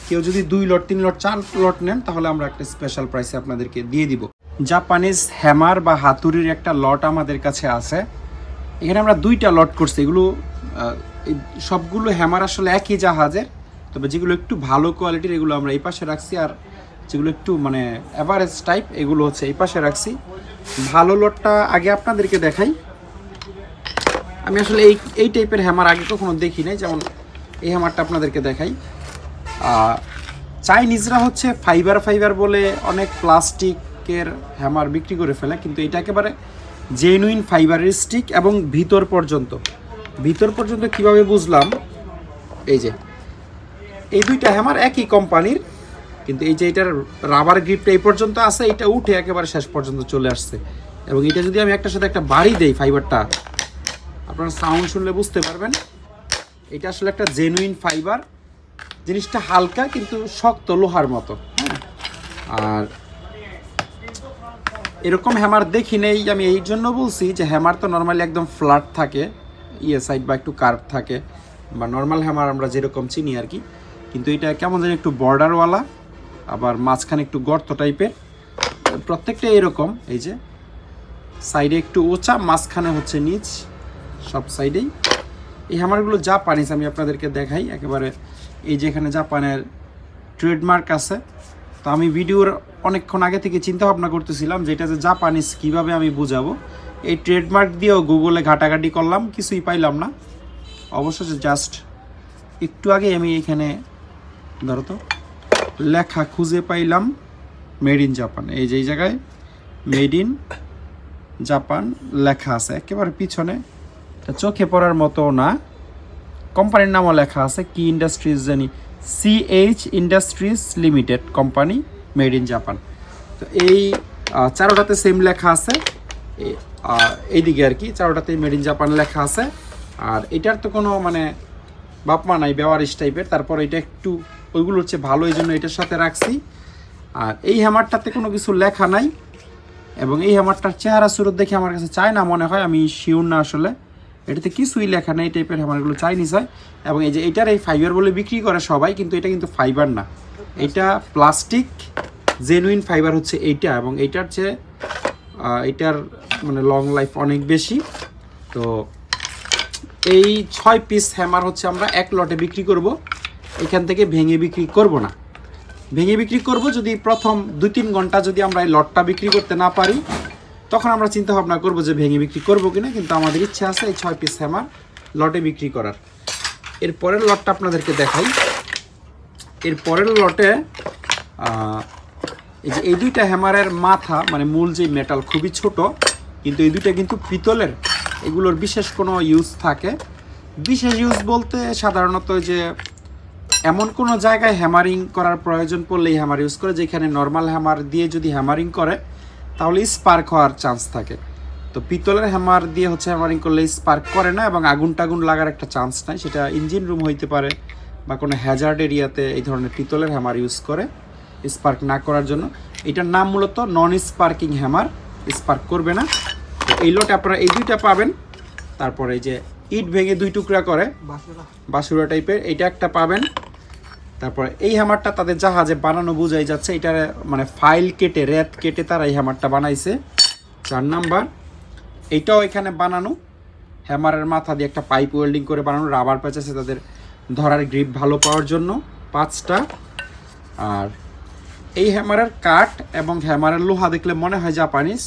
কেউ যদি 2 লট 3 লট 4 লট নেন, তাহলে আমরা একটা স্পেশাল প্রাইসে আপনাদেরকে দিয়ে দিব। জাপানিজ হ্যামার বা হাতুড়ির একটা লট আমাদের কাছে আছে। এখানে আমরা 2টা লট করছি। এগুলো সবগুলো হ্যামার আসলে একই জাহাজের, তবে যেগুলো একটু ভালো কোয়ালিটির এগুলো আমরা এই পাশে রাখছি, আর যেগুলো একটু মানে অ্যাভারেজ টাইপ এগুলো হচ্ছে এই পাশে রাখছি। ভালো লটটা আগে আপনাদেরকে দেখাই। আমি আসলে এই টাইপের হ্যামার আগে কখনো দেখি নাই, যেমন এই হ্যামারটা আপনাদেরকে দেখাই। চাইনিজরা হচ্ছে ফাইবার বলে অনেক প্লাস্টিকের হ্যামার বিক্রি করে ফেলে, কিন্তু এটা একেবারে জেনুইন ফাইবারের স্টিক, এবং ভিতর পর্যন্ত কিভাবে বুঝলাম, এই যে এই 2টা হ্যামার একই কোম্পানির, কিন্তু এই যে এটার রাবার গ্রিপটা এই পর্যন্ত আছে, এটা উঠে একেবারে শেষ পর্যন্ত চলে আসছে। এবং এটা যদি আমি একটার সাথে একটা বাড়ি দেই ফাইবারটা, আপনারা সাউন্ড শুনলে বুঝতে পারবেন এটা আসলে একটা জেনুইন ফাইবার। জিনিসটা হালকা কিন্তু শক্ত লোহার মতো। আর এরকম হ্যামার দেখি নেই, আমি এই জন্য বলছি যে হ্যামার তো নর্মালি একদম ফ্ল্যাট থাকে, সাইড বা একটু কার্ভ থাকে, বা নর্মাল হ্যামার আমরা যেরকম চিনি আর কি। কিন্তু এটা কেমন জানি একটু বর্ডারওয়ালা, আবার মাঝখানে একটু গর্ত টাইপের, প্রত্যেকটা এরকম। এই যে সাইডে একটু উঁচা, মাঝখানে হচ্ছে নিচ, সব সাইডেই। এই হ্যামারগুলো জাপানিজ, আমি আপনাদেরকে দেখাই একেবারে। এই যে এখানে জাপানের ট্রেডমার্ক আছে। তো আমি ভিডিওর অনেকক্ষণ আগে থেকে চিন্তা ভাবনা করতেছিলাম যে এটা যে জাপানিজ কীভাবে আমি বুঝাবো। এই ট্রেডমার্ক দিয়েও গুগলে ঘাটাঘাটি করলাম, কিছুই পাইলাম না। অবশ্য জাস্ট একটু আগে আমি এখানে ধরো তো লেখা খুঁজে পাইলাম মেড ইন জাপান। এই যে এই জায়গায় মেড ইন জাপান লেখা আছে একেবারে পিছনে, চোখে পড়ার মতো না। কোম্পানির নামও লেখা আছে, কি ইন্ডাস্ট্রিজ জানি, CH industries limited company, made in Japan. তো এই 4টাতে সেম লেখা আছে, এইদিকে আর কি 4টাতেই মেড ইন জাপান লেখা আছে। আর এটার তো কোনো মানে বাপমা নাই, বেওয়ারিশ টাইপের। তারপর এটা একটু ওইগুলো হচ্ছে ভালো, এই জন্য এটার সাথে রাখছি। আর এই হ্যামারটাতে কোনো কিছু লেখা নাই, এবং এই হ্যামারটার চেহারা সুরত দেখে আমার কাছে চায়না মনে হয়, আমি শিওর না আসলে। এটাতে কিছুই লেখা নেই, এই টাইপের হ্যামারগুলো চাইনিজ হয়। এবং এই যে এটার এই ফাইবার বলে বিক্রি করে সবাই, কিন্তু এটা কিন্তু ফাইবার না, এটা প্লাস্টিক। জেনুইন ফাইবার হচ্ছে এইটা, এবং এইটার চেয়ে এটার মানে লং লাইফ অনেক বেশি। তো এই 6 পিস হ্যামার হচ্ছে আমরা 1 লটে বিক্রি করব। এখান থেকে ভেঙে বিক্রি করব না, ভেঙে বিক্রি করব যদি প্রথম 2-3 ঘন্টা যদি আমরা এই লটটা বিক্রি করতে না পারি, তখন আমরা চিন্তা ভাবনা করব যে ভেঙে বিক্রি করব কিনা। কিন্তু আমাদের ইচ্ছা আছে এই 6 পিস হ্যামার লটে বিক্রি করার। এর পরের লটটা আপনাদেরকে দেখাই। এর পরের লটে এই যে এই 2টা হ্যামারের মাথা মানে মূল যে মেটাল খুবই ছোট, কিন্তু এই 2টা কিন্তু পিতলের। এগুলোর বিশেষ কোনো ইউজ থাকে, বিশেষ ইউজ বলতে সাধারণত যে এমন কোনো জায়গায় হ্যামারিং করার প্রয়োজন পড়লে এই হ্যামার ইউজ করে, যেখানে নর্মাল হ্যামার দিয়ে যদি হ্যামারিং করে তাহলে স্পার্ক হওয়ার চান্স থাকে। তো পিতলের হ্যামার দিয়ে হচ্ছে হ্যামারিং করলে স্পার্ক করে না, এবং আগুন টাগুন লাগার একটা চান্স নাই। সেটা ইঞ্জিন রুম হইতে পারে বা কোনো হ্যাজার্ড এরিয়াতে এই ধরনের পিতলের হ্যামার ইউজ করে স্পার্ক না করার জন্য। এটার নাম মূলত নন স্পার্কিং হ্যামার, স্পার্ক করবে না। তো এই লটে আপনারা এই 2টা পাবেন। তারপরে এই যে ইট ভেঙে 2 টুকরা করে বাসুরা টাইপের, এইটা একটা পাবেন। তারপরে এই হ্যামারটা তাদের জাহাজে বানানো বোঝাই যাচ্ছে, এটা মানে ফাইল কেটে রেত কেটে তারা এই হ্যামারটা বানাইছে। 4 নাম্বার, এইটাও এখানে বানানো, হ্যামারের মাথা দিয়ে একটা পাইপ ওয়েল্ডিং করে বানানো, রাবার প্যাচ আছে তাদের ধরার গ্রিপ ভালো পাওয়ার জন্য 5টা। আর এই হ্যামারের কাঠ এবং হ্যামারের লোহা দেখলে মনে হয় জাপানিজ,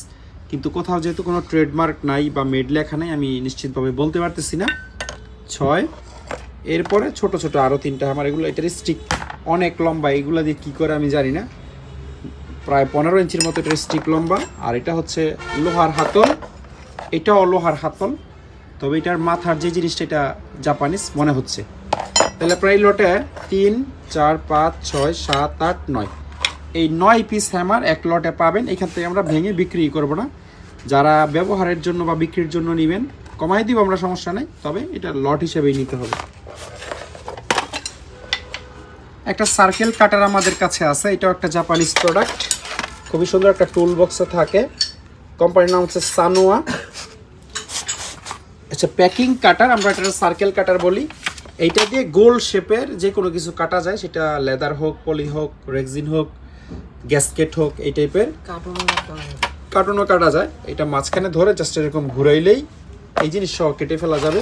কিন্তু কোথাও যেহেতু কোনো ট্রেডমার্ক নাই বা মেড লেখা নেই, আমি নিশ্চিতভাবে বলতে পারতেছি না। 6, এরপরে ছোট ছোট আরও 3টা হ্যামার, এগুলো এটার স্টিক অনেক লম্বা, এগুলো দিয়ে কী করে আমি জানি না, প্রায় 15 ইঞ্চির মতো এটার স্টিক লম্বা। আর এটা হচ্ছে লোহার হাতল, এটাও লোহার হাতল, তবে এটার মাথার যে জিনিসটা এটা জাপানিজ মনে হচ্ছে। তাহলে প্রায় লটে 3, 4, 5, 6, 7, 8, 9, এই 9 পিস হ্যামার এক লটে পাবেন। এখান থেকে আমরা ভেঙে বিক্রি করব না, যারা ব্যবহারের জন্য বা বিক্রির জন্য নেবেন কমাই দিব আমরা, সমস্যা নেই, তবে এটা লট হিসেবেই নিতে হবে। একটা সার্কেল কাটার আমাদের কাছে আছে, এটাও একটা জাপানিজ প্রোডাক্ট, খুবই সুন্দর একটা টুল বক্সে থাকে, কোম্পানির নাম হচ্ছে সানোয়া। আচ্ছা, প্যাকিং কাটার, আমরা এটা সার্কেল কাটার বলি। এইটা দিয়ে গোল শেপের যে কোনো কিছু কাটা যায়, সেটা লেদার হোক, পলি হোক, রেক্সিন হোক, গ্যাসকেট হোক, এই টাইপের কার্টুনও কাটা যায়। এটা মাঝখানে ধরে জাস্ট এরকম ঘুরাইলেই এই জিনিস সহ কেটে ফেলা যাবে।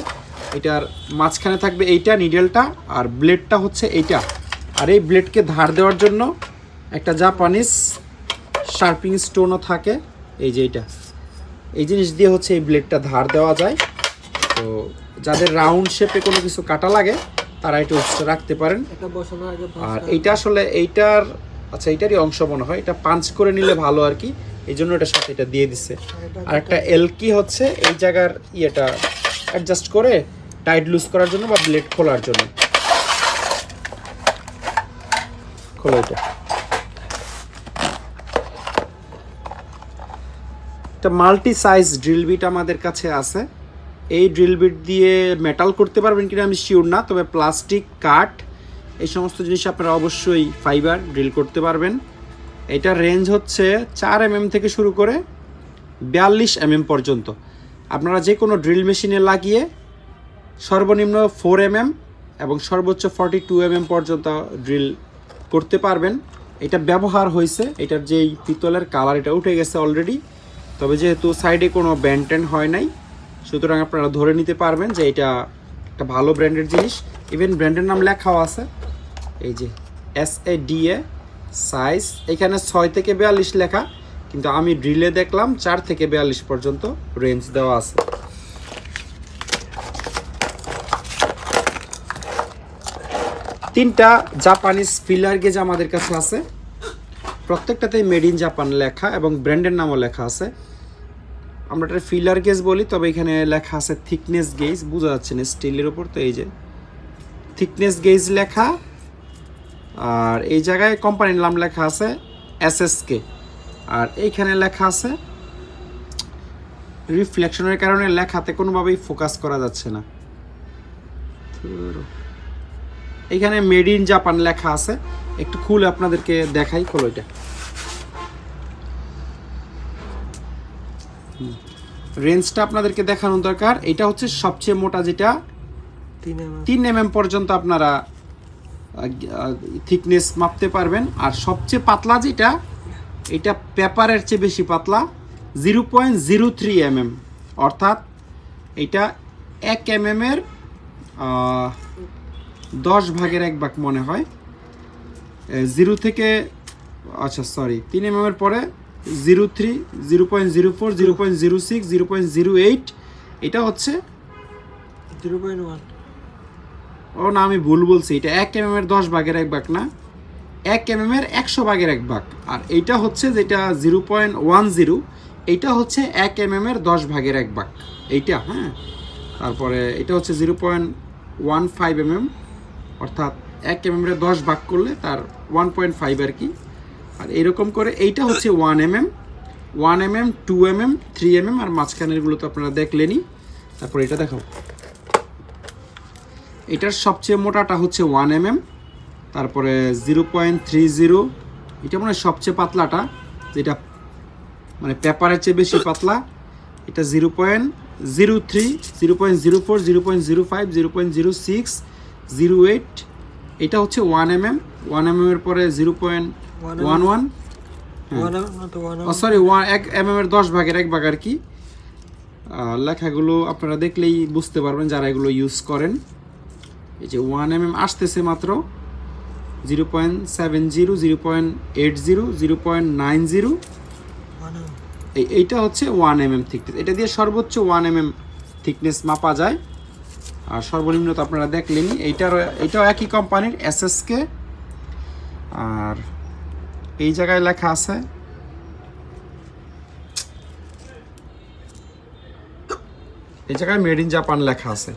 এটার মাঝখানে থাকবে এইটা নিডেলটা, আর ব্লেডটা হচ্ছে এইটা। আর এই ব্লেডকে ধার দেওয়ার জন্য একটা জাপানিজ শার্পিং স্টোনও থাকে, এই যে এইটা, এই জিনিস দিয়ে হচ্ছে এই ব্লেডটা ধার দেওয়া যায়। তো যাদের রাউন্ড শেপে কোনো কিছু কাটা লাগে তারা এটা রাখতে পারেন। আর এইটা আসলে এইটার, আচ্ছা এইটারই অংশ মনে হয়, এটা পাঞ্চ করে নিলে ভালো আর কি, এই জন্য এটার সাথে এটা দিয়ে দিচ্ছে। আর একটা এলকি হচ্ছে এই জায়গার ইয়েটা অ্যাডজাস্ট করে টাইট লুজ করার জন্য বা ব্লেড খোলার জন্য। খোলো এটা। একটা মাল্টি সাইজ ড্রিল বিট আমাদের কাছে আছে, এই ড্রিল বিট দিয়ে মেটাল করতে পারবেন কিনা আমি শিওর না, তবে প্লাস্টিক, কাঠ, এই সমস্ত জিনিস আপনারা অবশ্যই ফাইবার ড্রিল করতে পারবেন। এটার রেঞ্জ হচ্ছে 4 mm থেকে শুরু করে 42 mm পর্যন্ত। আপনারা যে কোনো ড্রিল মেশিনে লাগিয়ে সর্বনিম্ন 4 mm এবং সর্বোচ্চ 42 mm পর্যন্ত ড্রিল করতে পারবেন। এটা ব্যবহার হয়েছে, এটার যেই পিতলের কালার এটা উঠে গেছে অলরেডি, তবে যেহেতু সাইডে কোনো ব্যান্ড ট্যান্ড হয় নাই, সুতরাং আপনারা ধরে নিতে পারবেন যে এটা একটা ভালো ব্র্যান্ডের জিনিস। ইভেন ব্র্যান্ডের নাম লেখাও আছে, এই যে SADA সাইজ, এখানে 6 থেকে 42 লেখা, কিন্তু আমি ড্রিলে দেখলাম 4 থেকে 42 পর্যন্ত রেঞ্জ দেওয়া আছে। তিনটা জাপানিজ ফিলার গেজ আমাদের কাছে আছে, প্রত্যেকটাতেই মেড ইন জাপান লেখা এবং ব্র্যান্ডের নামও লেখা আছে। আমরা এটা ফিলার গেজ বলি, তবে এখানে লেখা আছে থিকনেস গেজ, বোঝা যাচ্ছে না স্টিলের ওপর, তো এই যে থিকনেস গেজ লেখা। আর এই জায়গায় কোম্পানির নাম লেখা আছে SSK, আর এইখানে লেখা আছে, রিফ্লেকশনের কারণে লেখাতে কোনোভাবেই ফোকাস করা যাচ্ছে না, এইখানে মেড ইন জাপান লেখা আছে। একটু খুলে আপনাদেরকে দেখাই, খোলো এটা। রেঞ্জটা আপনাদেরকে দেখানোর দরকার। এটা হচ্ছে সবচেয়ে মোটা, যেটা 3 mm পর্যন্ত আপনারা থিকনেস মাপতে পারবেন। আর সবচেয়ে পাতলা যেটা, এটা পেপারের চেয়ে বেশি পাতলা, 0.03 mm, অর্থাৎ এটা 1 mm এর 10 ভাগের 1 ভাগ মনে হয়। 0 থেকে, আচ্ছা সরি, 3 mm এর পরে 0.3, 0.04, 0.06, 0.08, এটা হচ্ছে 0.1। ও না, আমি ভুল বলছি, এটা 1 mm এর 10 ভাগের 1 ভাগ না, 1 mm এর 100 ভাগের 1 ভাগ। আর এইটা হচ্ছে যেটা 0.10, এইটা হচ্ছে 1 mm এর 10 ভাগের 1 ভাগ এইটা, হ্যাঁ। তারপরে এটা হচ্ছে 0.15 mm, অর্থাৎ 1 mm এর 10 ভাগ করলে তার 1.5 আর কি। আর এরকম করে এইটা হচ্ছে 1 mm, 1 mm, 2 mm, 3 mm, আর মাঝখানেরগুলো তো আপনারা দেখলেনই। তারপর এটা দেখাও, এটার সবচেয়ে মোটাটা হচ্ছে 1 mm, তারপরে 0.30, এটা মনে হয় সবচেয়ে পাতলাটা, যেটা মানে পেপারের চেয়ে বেশি পাতলা, এটা 0.03, 0.04, 0.05, 0.06, 08, এটা হচ্ছে 1mm, 1mm এর পরে 0.11, সরি 1mm এর 10 ভাগের 1 ভাগ আর কি। লেখাগুলো আপনারা দেখলেই বুঝতে পারবেন যারা এগুলো ইউজ করেন। এই যে 1mm আসতেছে মাত্র 0.70, 0.80, 0.90, এইটা হচ্ছে 1mm থিকনেস। এটা দিয়ে সর্বোচ্চ 1mm থিকনেস মাপা যায়, আর সর্বনিম্ন তো আপনারা দেখলেনই। এইটাও একই কোম্পানির SSK। আর এই জায়গায় লেখা আছে এই জায়গায় মেড ইন জাপান লেখা আছে।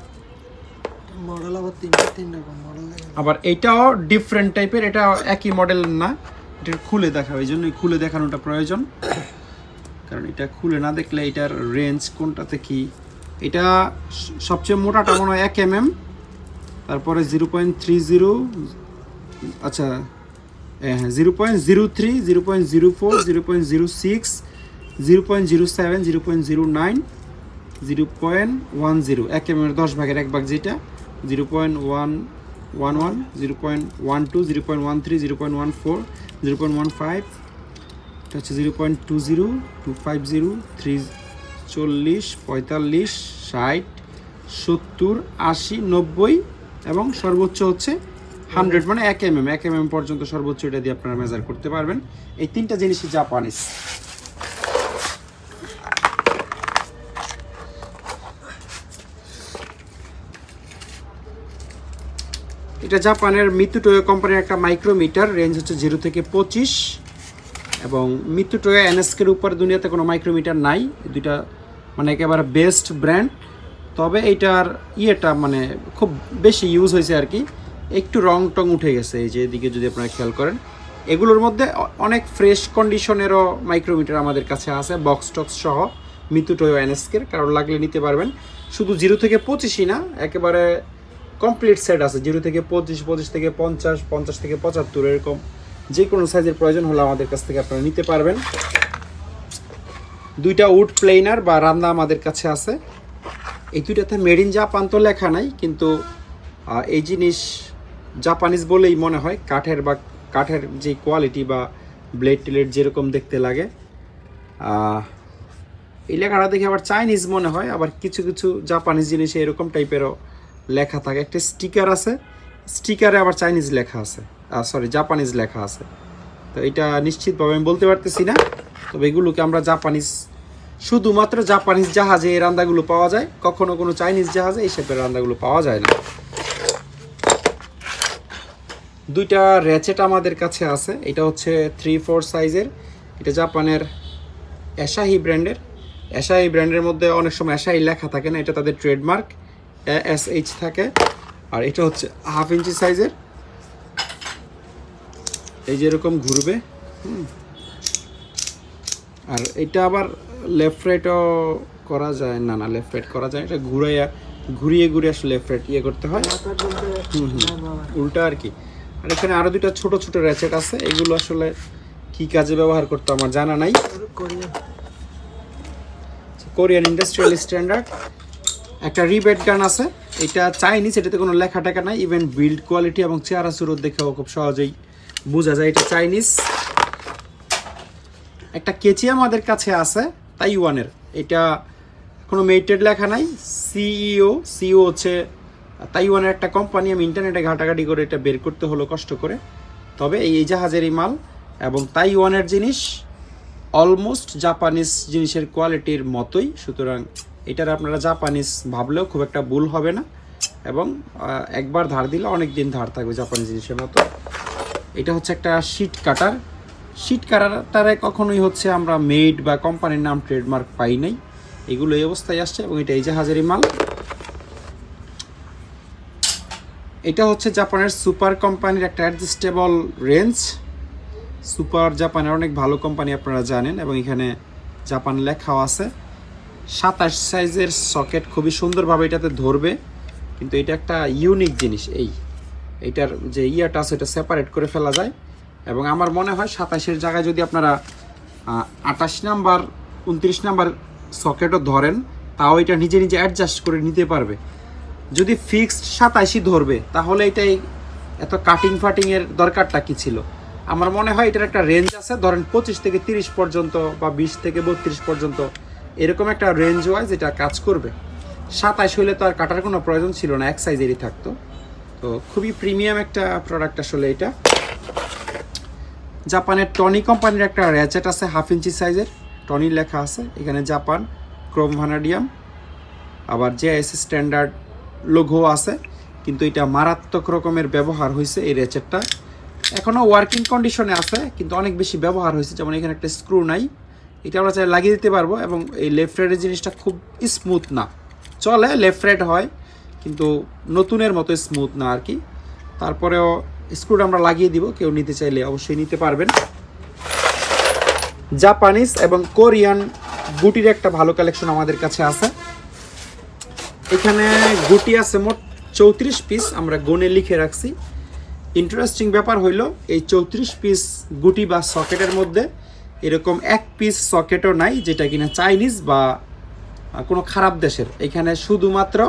মডেল আবার তিন রকম মডেল, আবার এইটাও ডিফারেন্ট টাইপের, এটা একই মডেল না, এটা খুলে দেখাবো, এই জন্যই খুলে দেখানোটা প্রয়োজন, কারণ এটা খুলে না দেখলে এটার রেঞ্জ কোনটাতে কি। এটা সবচেয়ে মোটাটা মনে হয় 1mm, তারপরে 0.30, আচ্ছা হ্যাঁ 0.03, 0.04, 0.06, 0.07, 0.09, 0.10, 1mm এর 10 ভাগের 1 ভাগ যেটা, 0.111, 0.12, 0.13, 0.14, 0.15, এটা হচ্ছে 0.20, 250, 340, 45, 60, 70, 80, 90 এবং সর্বোচ্চ হচ্ছে 100, মানে 1mm পর্যন্ত সর্বোচ্চ এটা দিয়ে আপনারা মেজার করতে পারবেন। এই তিনটা জিনিসই জাপানিজ। এটা জাপানের মিতুটোয়ো কোম্পানির একটা মাইক্রোমিটার, রেঞ্জ হচ্ছে 0 থেকে 25, এবং মিতুটোয়ো NSK-এর উপর দুনিয়াতে কোনো মাইক্রোমিটার নাই। দুইটা মানে একেবারে বেস্ট ব্র্যান্ড। তবে এইটার ইয়েটা মানে খুব বেশি ইউজ হয়েছে আর কি, একটু রং টং উঠে গেছে এই যে এদিকে যদি আপনারা খেয়াল করেন। এগুলোর মধ্যে অনেক ফ্রেশ কন্ডিশনেরও মাইক্রোমিটার আমাদের কাছে আছে, বক্স টক্স সহ, মিতুটোয়ো NSK-এর, কারণ লাগলে নিতে পারবেন। শুধু 0 থেকে 25ই না, একেবারে কমপ্লিট সেট আছে, 0 থেকে 25, 25 থেকে 50, 50 থেকে 75, এরকম যে কোনো সাইজের প্রয়োজন হলে আমাদের কাছ থেকে আপনারা নিতে পারবেন। দুইটা উড প্লেনার বা রান্দা আমাদের কাছে আছে। এই দুইটাতে মেড ইন জাপান তো লেখা নাই, কিন্তু এই জিনিস জাপানিজ বলেই মনে হয়। কাঠের যে কোয়ালিটি বা ব্লেড টেলের যেরকম দেখতে লাগে, এই লেখাটা দেখে আবার চাইনিজ মনে হয়। আবার কিছু কিছু জাপানিজ জিনিসে এরকম টাইপেরও লেখা থাকে। একটা স্টিকার আছে, স্টিকারে আবার চাইনিজ লেখা আছে, সরি জাপানিজ লেখা আছে। তো এটা নিশ্চিতভাবে আমি বলতে পারতেছি না, তবে এগুলোকে আমরা জাপানিজ, শুধুমাত্র জাপানিজ জাহাজে এই রান্নাগুলো পাওয়া যায়, কখনো কোনো চাইনিজ জাহাজে এই শেপের রান্নাগুলো পাওয়া যায় না। দুইটা র্যাচেট আমাদের কাছে আছে, এটা হচ্ছে 3/4 সাইজের। এটা জাপানের অ্যাসাহি ব্র্যান্ডের। অ্যাসাহি ব্র্যান্ডের মধ্যে অনেক সময় অ্যাসাহি লেখা থাকে না, এটা তাদের ট্রেডমার্ক, ASH থাকে। আর এটা হচ্ছে 1/2 ইঞ্চি সাইজের, এই যে এরকম ঘুরবে। আর এটা আবার লেফট রাইটও করা যায়, না লেফট রাইট করা যায়, এটা ঘুরিয়ে আসলে লেফট রাইট ইয়ে করতে হয়, উল্টা আর কি। আর এখানে আরো দুইটা ছোট ছোট র্যাচেট আছে, এগুলো আসলে কি কাজে ব্যবহার করতে আমার জানা নাই। Korean industrial standard. একটা রিবেট গান আছে, এটা চাইনিজ, এটাতে কোনো লেখা টেখা নাই, ইভেন বিল্ড কোয়ালিটি এবং চেহারা সুরত দেখেও খুব সহজেই বোঝা যায় এটা চাইনিজ। একটা কেচি আমাদের কাছে আছে তাইওয়ানের, এটা কোনো মেটেড লেখা নাই, সিইও হচ্ছে তাইওয়ানের একটা কোম্পানি। আমি ইন্টারনেটে ঘাটাঘাটি করে এটা বের করতে হলো কষ্ট করে। তবে এই জাহাজেরই মাল এবং তাইওয়ানের জিনিস অলমোস্ট জাপানিজ জিনিসের কোয়ালিটির মতোই, সুতরাং এটার আপনারা জাপানিজ ভাবলেও খুব একটা ভুল হবে না, এবং একবার ধার দিলে অনেক দিন ধার থাকবে জাপানি জিনিসের মতো। এটা হচ্ছে একটা শিট কাটার। শিট কাটারে কখনোই হচ্ছে আমরা মেড বা কোম্পানির নাম ট্রেডমার্ক পাই নাই, এগুলো এই অবস্থায় আসছে, এবং এটা এই জাহাজেরই মাল। এটা হচ্ছে জাপানের সুপার কোম্পানির একটা অ্যাডজাস্টেবল রেঞ্জ। সুপার জাপানের অনেক ভালো কোম্পানি আপনারা জানেন, এবং এখানে জাপান লেখাও আছে। 27 সাইজের সকেট, খুবই সুন্দরভাবে এটাতে ধরবে, কিন্তু এটা একটা ইউনিক জিনিস। এইটার যে ইয়াটা আছে এটা সেপারেট করে ফেলা যায়, এবং আমার মনে হয় 27-এর জায়গায় যদি আপনারা 28 নাম্বার 29 নাম্বার সকেটও ধরেন, তাও এটা নিজে নিজে অ্যাডজাস্ট করে নিতে পারবে। যদি ফিক্সড 27ই ধরবে, তাহলে এটাই এত কাটিং ফাটিং এর দরকারটা কি ছিল? আমার মনে হয় এটার একটা রেঞ্জ আছে, ধরেন 25 থেকে 30 পর্যন্ত বা 20 থেকে 32 পর্যন্ত এরকম একটা রেঞ্জ ওয়াইজ এটা কাজ করবে। 27 হইলে তো আর কাটার কোনো প্রয়োজন ছিল না, এক সাইজেরই থাকতো। তো খুবই প্রিমিয়াম একটা প্রোডাক্ট আসলে এটা। জাপানের টনি কোম্পানির একটা র্যাচেট আছে 1/2 ইঞ্চি সাইজের, টনি লেখা আছে এখানে, জাপান, ক্রোম ভ্যানাডিয়াম, আবার JIS স্ট্যান্ডার্ড লোগো আছে। কিন্তু এটা মারাত্মক রকমের ব্যবহার হয়েছে এই র্যাচেটটা, এখনও ওয়ার্কিং কন্ডিশনে আছে কিন্তু অনেক বেশি ব্যবহার হয়েছে। যেমন এখানে একটা স্ক্রু নাই, এটা আমরা চাই লাগিয়ে দিতে পারবো। এবং এই লেফট রাইটের জিনিসটা খুব স্মুথ না, চলে লেফট রাইট হয় কিন্তু নতুনের মতো স্মুথ না আর কি। তারপরেও স্ক্রুটা আমরা লাগিয়ে দিব, কেউ নিতে চাইলে অবশ্যই নিতে পারবেন। জাপানিজ এবং কোরিয়ান গুটির একটা ভালো কালেকশন আমাদের কাছে আছে। এখানে গুটি আছে মোট 34 পিস, আমরা গনে লিখে রাখছি। ইন্টারেস্টিং ব্যাপার হইল এই 34 পিস গুটি বা সকেটের মধ্যে এরকম এক পিস সকেটও নাই যেটা কিনা চাইনিজ বা কোনো খারাপ দেশের। এখানে শুধুমাত্র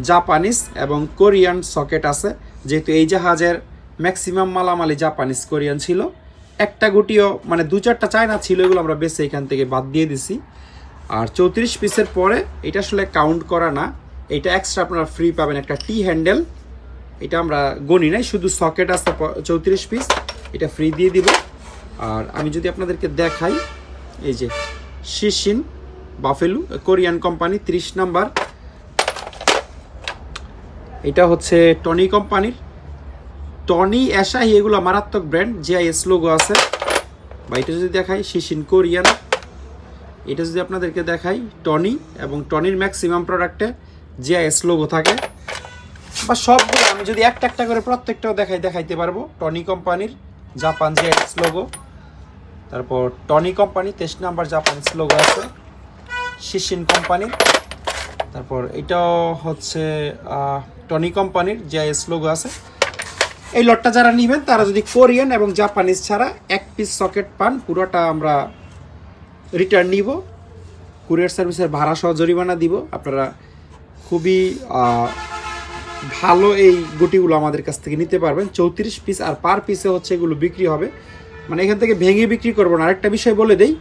জাপানিজ এবং কোরিয়ান সকেট আছে, যেহেতু এই জাহাজের ম্যাক্সিমাম মালামালি জাপানিজ কোরিয়ান ছিল। একটা গুটিও মানে 2-4টা চায়না ছিল, এগুলো আমরা বেছে এখান থেকে বাদ দিয়ে দিছি। আর 34 পিসের পরে এটা আসলে কাউন্ট করা না, এটা এক্সট্রা আপনারা ফ্রি পাবেন একটা টি হ্যান্ডেল। এটা আমরা গনি নাই, শুধু সকেট আছে 34 পিস, এটা ফ্রি দিয়ে দিব। আর আমি যদি আপনাদেরকে দেখাই, এই যে শিশিন বাফেলু কোরিয়ান কোম্পানি 30 নাম্বার, এটা হচ্ছে টনি কোম্পানির। টনি, অ্যাশাহি এগুলো মারাত্মক ব্র্যান্ড, JIS লোগো আছে। বা এটা যদি দেখাই শিশিন কোরিয়ান, এটা যদি আপনাদেরকে দেখাই টনি, এবং টনির ম্যাক্সিমাম প্রোডাক্টে JIS লোগো থাকে। বা সবগুলো আমি যদি একটা একটা করে প্রত্যেকটাও দেখাইতে পারবো। টনি কোম্পানির জাপান JIS লোগো, তারপর Tony company 23 number Japanese logo আছে, শিশিন কোম্পানির, তারপর এটাও হচ্ছে টনি কোম্পানির JIS লোগো আছে। এই লটটা যারা নেবেন তারা যদি কোরিয়ান এবং জাপানিজ ছাড়া এক পিস সকেট পান, পুরোটা আমরা রিটার্ন নিব, কুরিয়ার সার্ভিসের ভাড়া সহ জরিমানা দিব। আপনারা খুবই ভালো এই গুটিগুলো আমাদের কাছ থেকে নিতে পারবেন। 34 পিস, আর পার পিসে হচ্ছে এগুলো বিক্রি হবে, মানে এখান থেকে ভেঙে বিক্রি করবো না। আরেকটা বিষয় বলে দেই,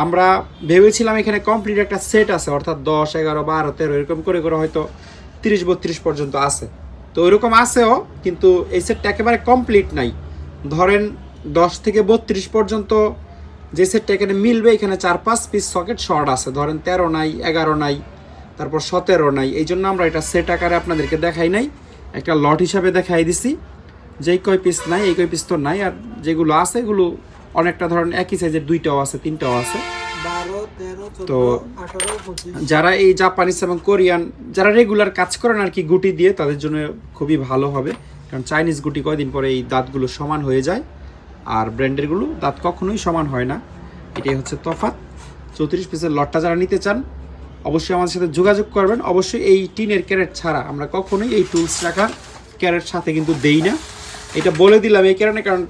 আমরা ভেবেছিলাম এখানে কমপ্লিট একটা সেট আছে, অর্থাৎ 10, 11, 12, 13 এরকম করে হয়তো 30-32 পর্যন্ত আছে। তো ওইরকম আছেও, কিন্তু এই সেটটা একেবারে কমপ্লিট নাই। ধরেন 10 থেকে 32 পর্যন্ত যে সেটটা এখানে মিলবে, এখানে 4-5 পিস সকেট শর্ট আছে। ধরেন 13 নাই, 11 নাই, তারপর 17 নাই। এই জন্য আমরা এটা সেট আকারে আপনাদেরকে দেখাই নাই, একটা লট হিসাবে দেখাই দিছি। যেই কয় পিস নাই এই কয় পিস তো নাই, আর যেগুলো আছে এগুলো অনেকটা ধরেন একই সাইজের, 2টাও আছে, 3টাও আছে। 12, 13, 14, তো 18, 25 যারা এই জাপানিজ এবং কোরিয়ান যারা রেগুলার কাজ করেন আর কি গুটি দিয়ে, তাদের জন্য খুবই ভালো হবে। কারণ চাইনিজ গুটি কয়দিন পরে এই দাঁতগুলো সমান হয়ে যায়, আর ব্র্যান্ডেরগুলো দাঁত কখনোই সমান হয় না। এটাই হচ্ছে তফাৎ। 34 পিসের লটটা যারা নিতে চান অবশ্যই আমাদের সাথে যোগাযোগ করবেন। অবশ্যই এই টিনের ক্যারেট ছাড়া আমরা কখনোই এই টুলস রাখার ক্যারেট সাথে কিন্তু দেই না, এটা বলে দিলাম এই কারণে। কারণ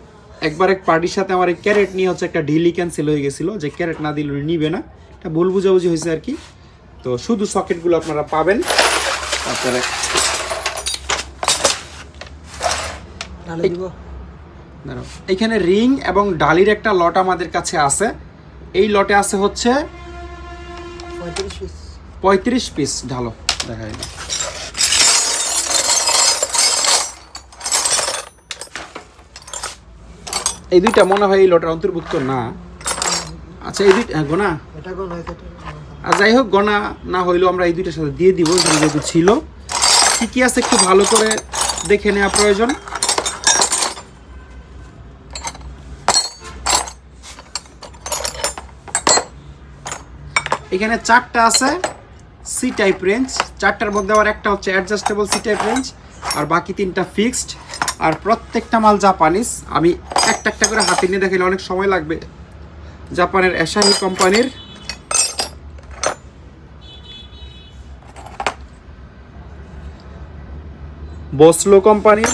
একবার এক পার্টির সাথে আমার এই ক্যারেট নিয়ে হচ্ছে একটা ডিলি ক্যান্সেল হয়ে গেছিলো, যে ক্যারেট না দিলে নিবে না, এটা ভুল বুঝাবুঝি হয়েছে আর কি। তো শুধু সকেটগুলো আপনারা পাবেন। তারপরে এখানে রিং এবং ডালির একটা লট আমাদের কাছে আছে। এই লটে আছে হচ্ছে 35 পিস। ঢালো দেখা যায়, এই দুইটা মনে হয় এই লটের অন্তর্ভুক্ত না। আচ্ছা, এই দুইটা গোনা, আর যাই হোক গোনা না হইলেও আমরা এই দুইটার সাথে দিয়ে দিব, যেহেতু ছিল। কি কি আছে একটু ভালো করে দেখে নেওয়া প্রয়োজন। এখানে 4টা আছে সি টাইপ রেঞ্জ, 4টার মধ্যে আবার একটা হচ্ছে অ্যাডজাস্টেবল সি টাইপ রেঞ্জ, আর বাকি 3টা ফিক্সড। আর প্রত্যেকটা মাল জাপানিজ। আমি একটা একটা করে হাতে নিয়ে দেখাইলে অনেক সময় লাগবে। জাপানের অ্যাশাহি কোম্পানির, বসলো কোম্পানির,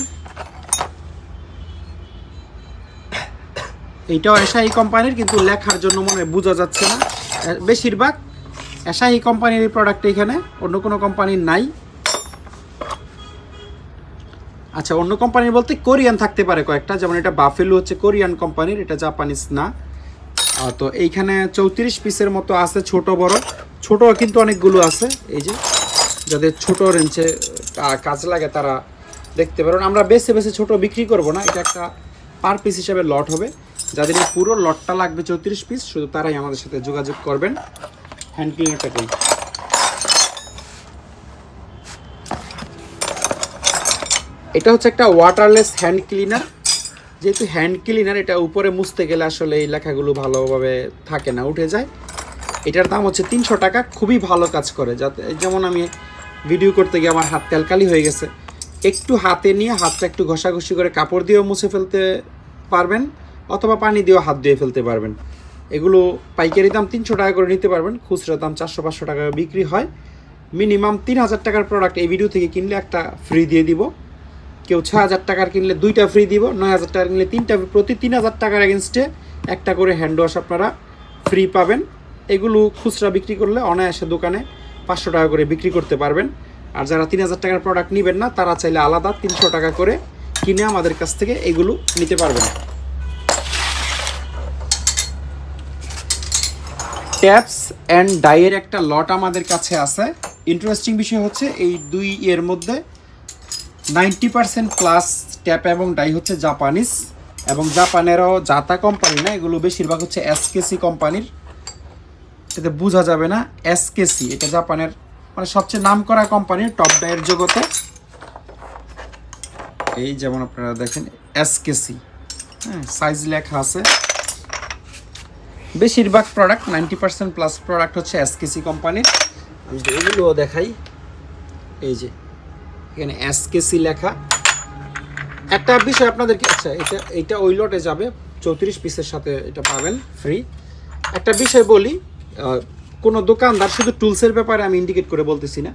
এইটাও অ্যাশাহি কোম্পানির, কিন্তু লেখার জন্য মনে হয় বোঝা যাচ্ছে না। বেশিরভাগ অ্যাশাহি কোম্পানির এই প্রোডাক্ট এখানে, অন্য কোনো কোম্পানির নাই। আচ্ছা, অন্য কোম্পানির বলতে কোরিয়ান থাকতে পারে কয়েকটা, যেমন এটা বাফেলো হচ্ছে কোরিয়ান কোম্পানির, এটা জাপানিজ না। তো এইখানে 34 পিসের মতো আছে, ছোট বড়। ছোট কিন্তু অনেকগুলো আছে, এই যে যাদের ছোট রেঞ্জে কাজ লাগে তারা দেখতে পারেন। আমরা বেছে বেছে ছোট বিক্রি করব না, এটা একটা পার পিস হিসাবে লট হবে। যাদের এই পুরো লটটা লাগবে 34 পিস, শুধু তারাই আমাদের সাথে যোগাযোগ করবেন। হ্যান্ড ক্লিনারটা কই? এটা হচ্ছে একটা ওয়াটারলেস হ্যান্ড ক্লিনার। যেহেতু হ্যান্ড ক্লিনার, এটা উপরে মুছতে গেলে আসলে এই লেখাগুলো ভালোভাবে থাকে না, উঠে যায়। এটার দাম হচ্ছে 300 টাকা। খুবই ভালো কাজ করে। যাতে যেমন আমি ভিডিও করতে গিয়ে আমার হাত তেলকালি হয়ে গেছে, একটু হাতে নিয়ে হাতটা একটু ঘষাঘষি করে কাপড় দিয়েও মুছে ফেলতে পারবেন, অথবা পানি দিয়েও হাত ধুয়ে ফেলতে পারবেন। এগুলো পাইকারি দাম 300 টাকা করে নিতে পারবেন, খুচরা দাম 400-500 টাকা বিক্রি হয়। মিনিমাম 3000 টাকার প্রোডাক্ট এই ভিডিও থেকে কিনলে একটা ফ্রি দিয়ে দিব। কেউ 6000 টাকার কিনলে 2টা ফ্রি দিব, 9000 টাকার কিনলে 3টা। প্রতি 3000 টাকার এগেনস্টে একটা করে হ্যান্ড ওয়াশ আপনারা ফ্রি পাবেন। এগুলো খুচরা বিক্রি করলে অনায়াসে দোকানে 500 টাকা করে বিক্রি করতে পারবেন। আর যারা 3000 টাকার প্রোডাক্ট নেবেন না, তারা চাইলে আলাদা 300 টাকা করে কিনে আমাদের কাছ থেকে এগুলো নিতে পারবেন। ট্যাপস অ্যান্ড ডাইয়ের একটা লট আমাদের কাছে আছে। ইন্টারেস্টিং বিষয় হচ্ছে এই দুই এর মধ্যে 90% প্লাস ট্যাপ এবং ডাই হচ্ছে জাপানিজ, এবং জাপানেরও জাতা কোম্পানি না, এগুলো বেশিরভাগ হচ্ছে এসকেসি কোম্পানির। এতে বোঝা যাবে না, এসকেসি এটা জাপানের মানে সবচেয়ে নামকরা কোম্পানির টপ ডাইয়ের জগতে। এই যেমন আপনারা দেখেন এসকেসি, হ্যাঁ, সাইজ লেখা আছে। বেশিরভাগ প্রোডাক্ট 90% প্লাস প্রোডাক্ট হচ্ছে এসকেসি কোম্পানির। আমি এগুলোও দেখাই, এই যে এখানে এসকেসি লেখা। একটা বিষয় আপনাদেরকে, আচ্ছা এটা ওই লটে যাবে, 34 পিসের সাথে এটা পাবেন ফ্রি। একটা বিষয় বলি, কোনো দোকানদার শুধু টুলসের ব্যাপারে আমি ইন্ডিকেট করে বলতেছি না,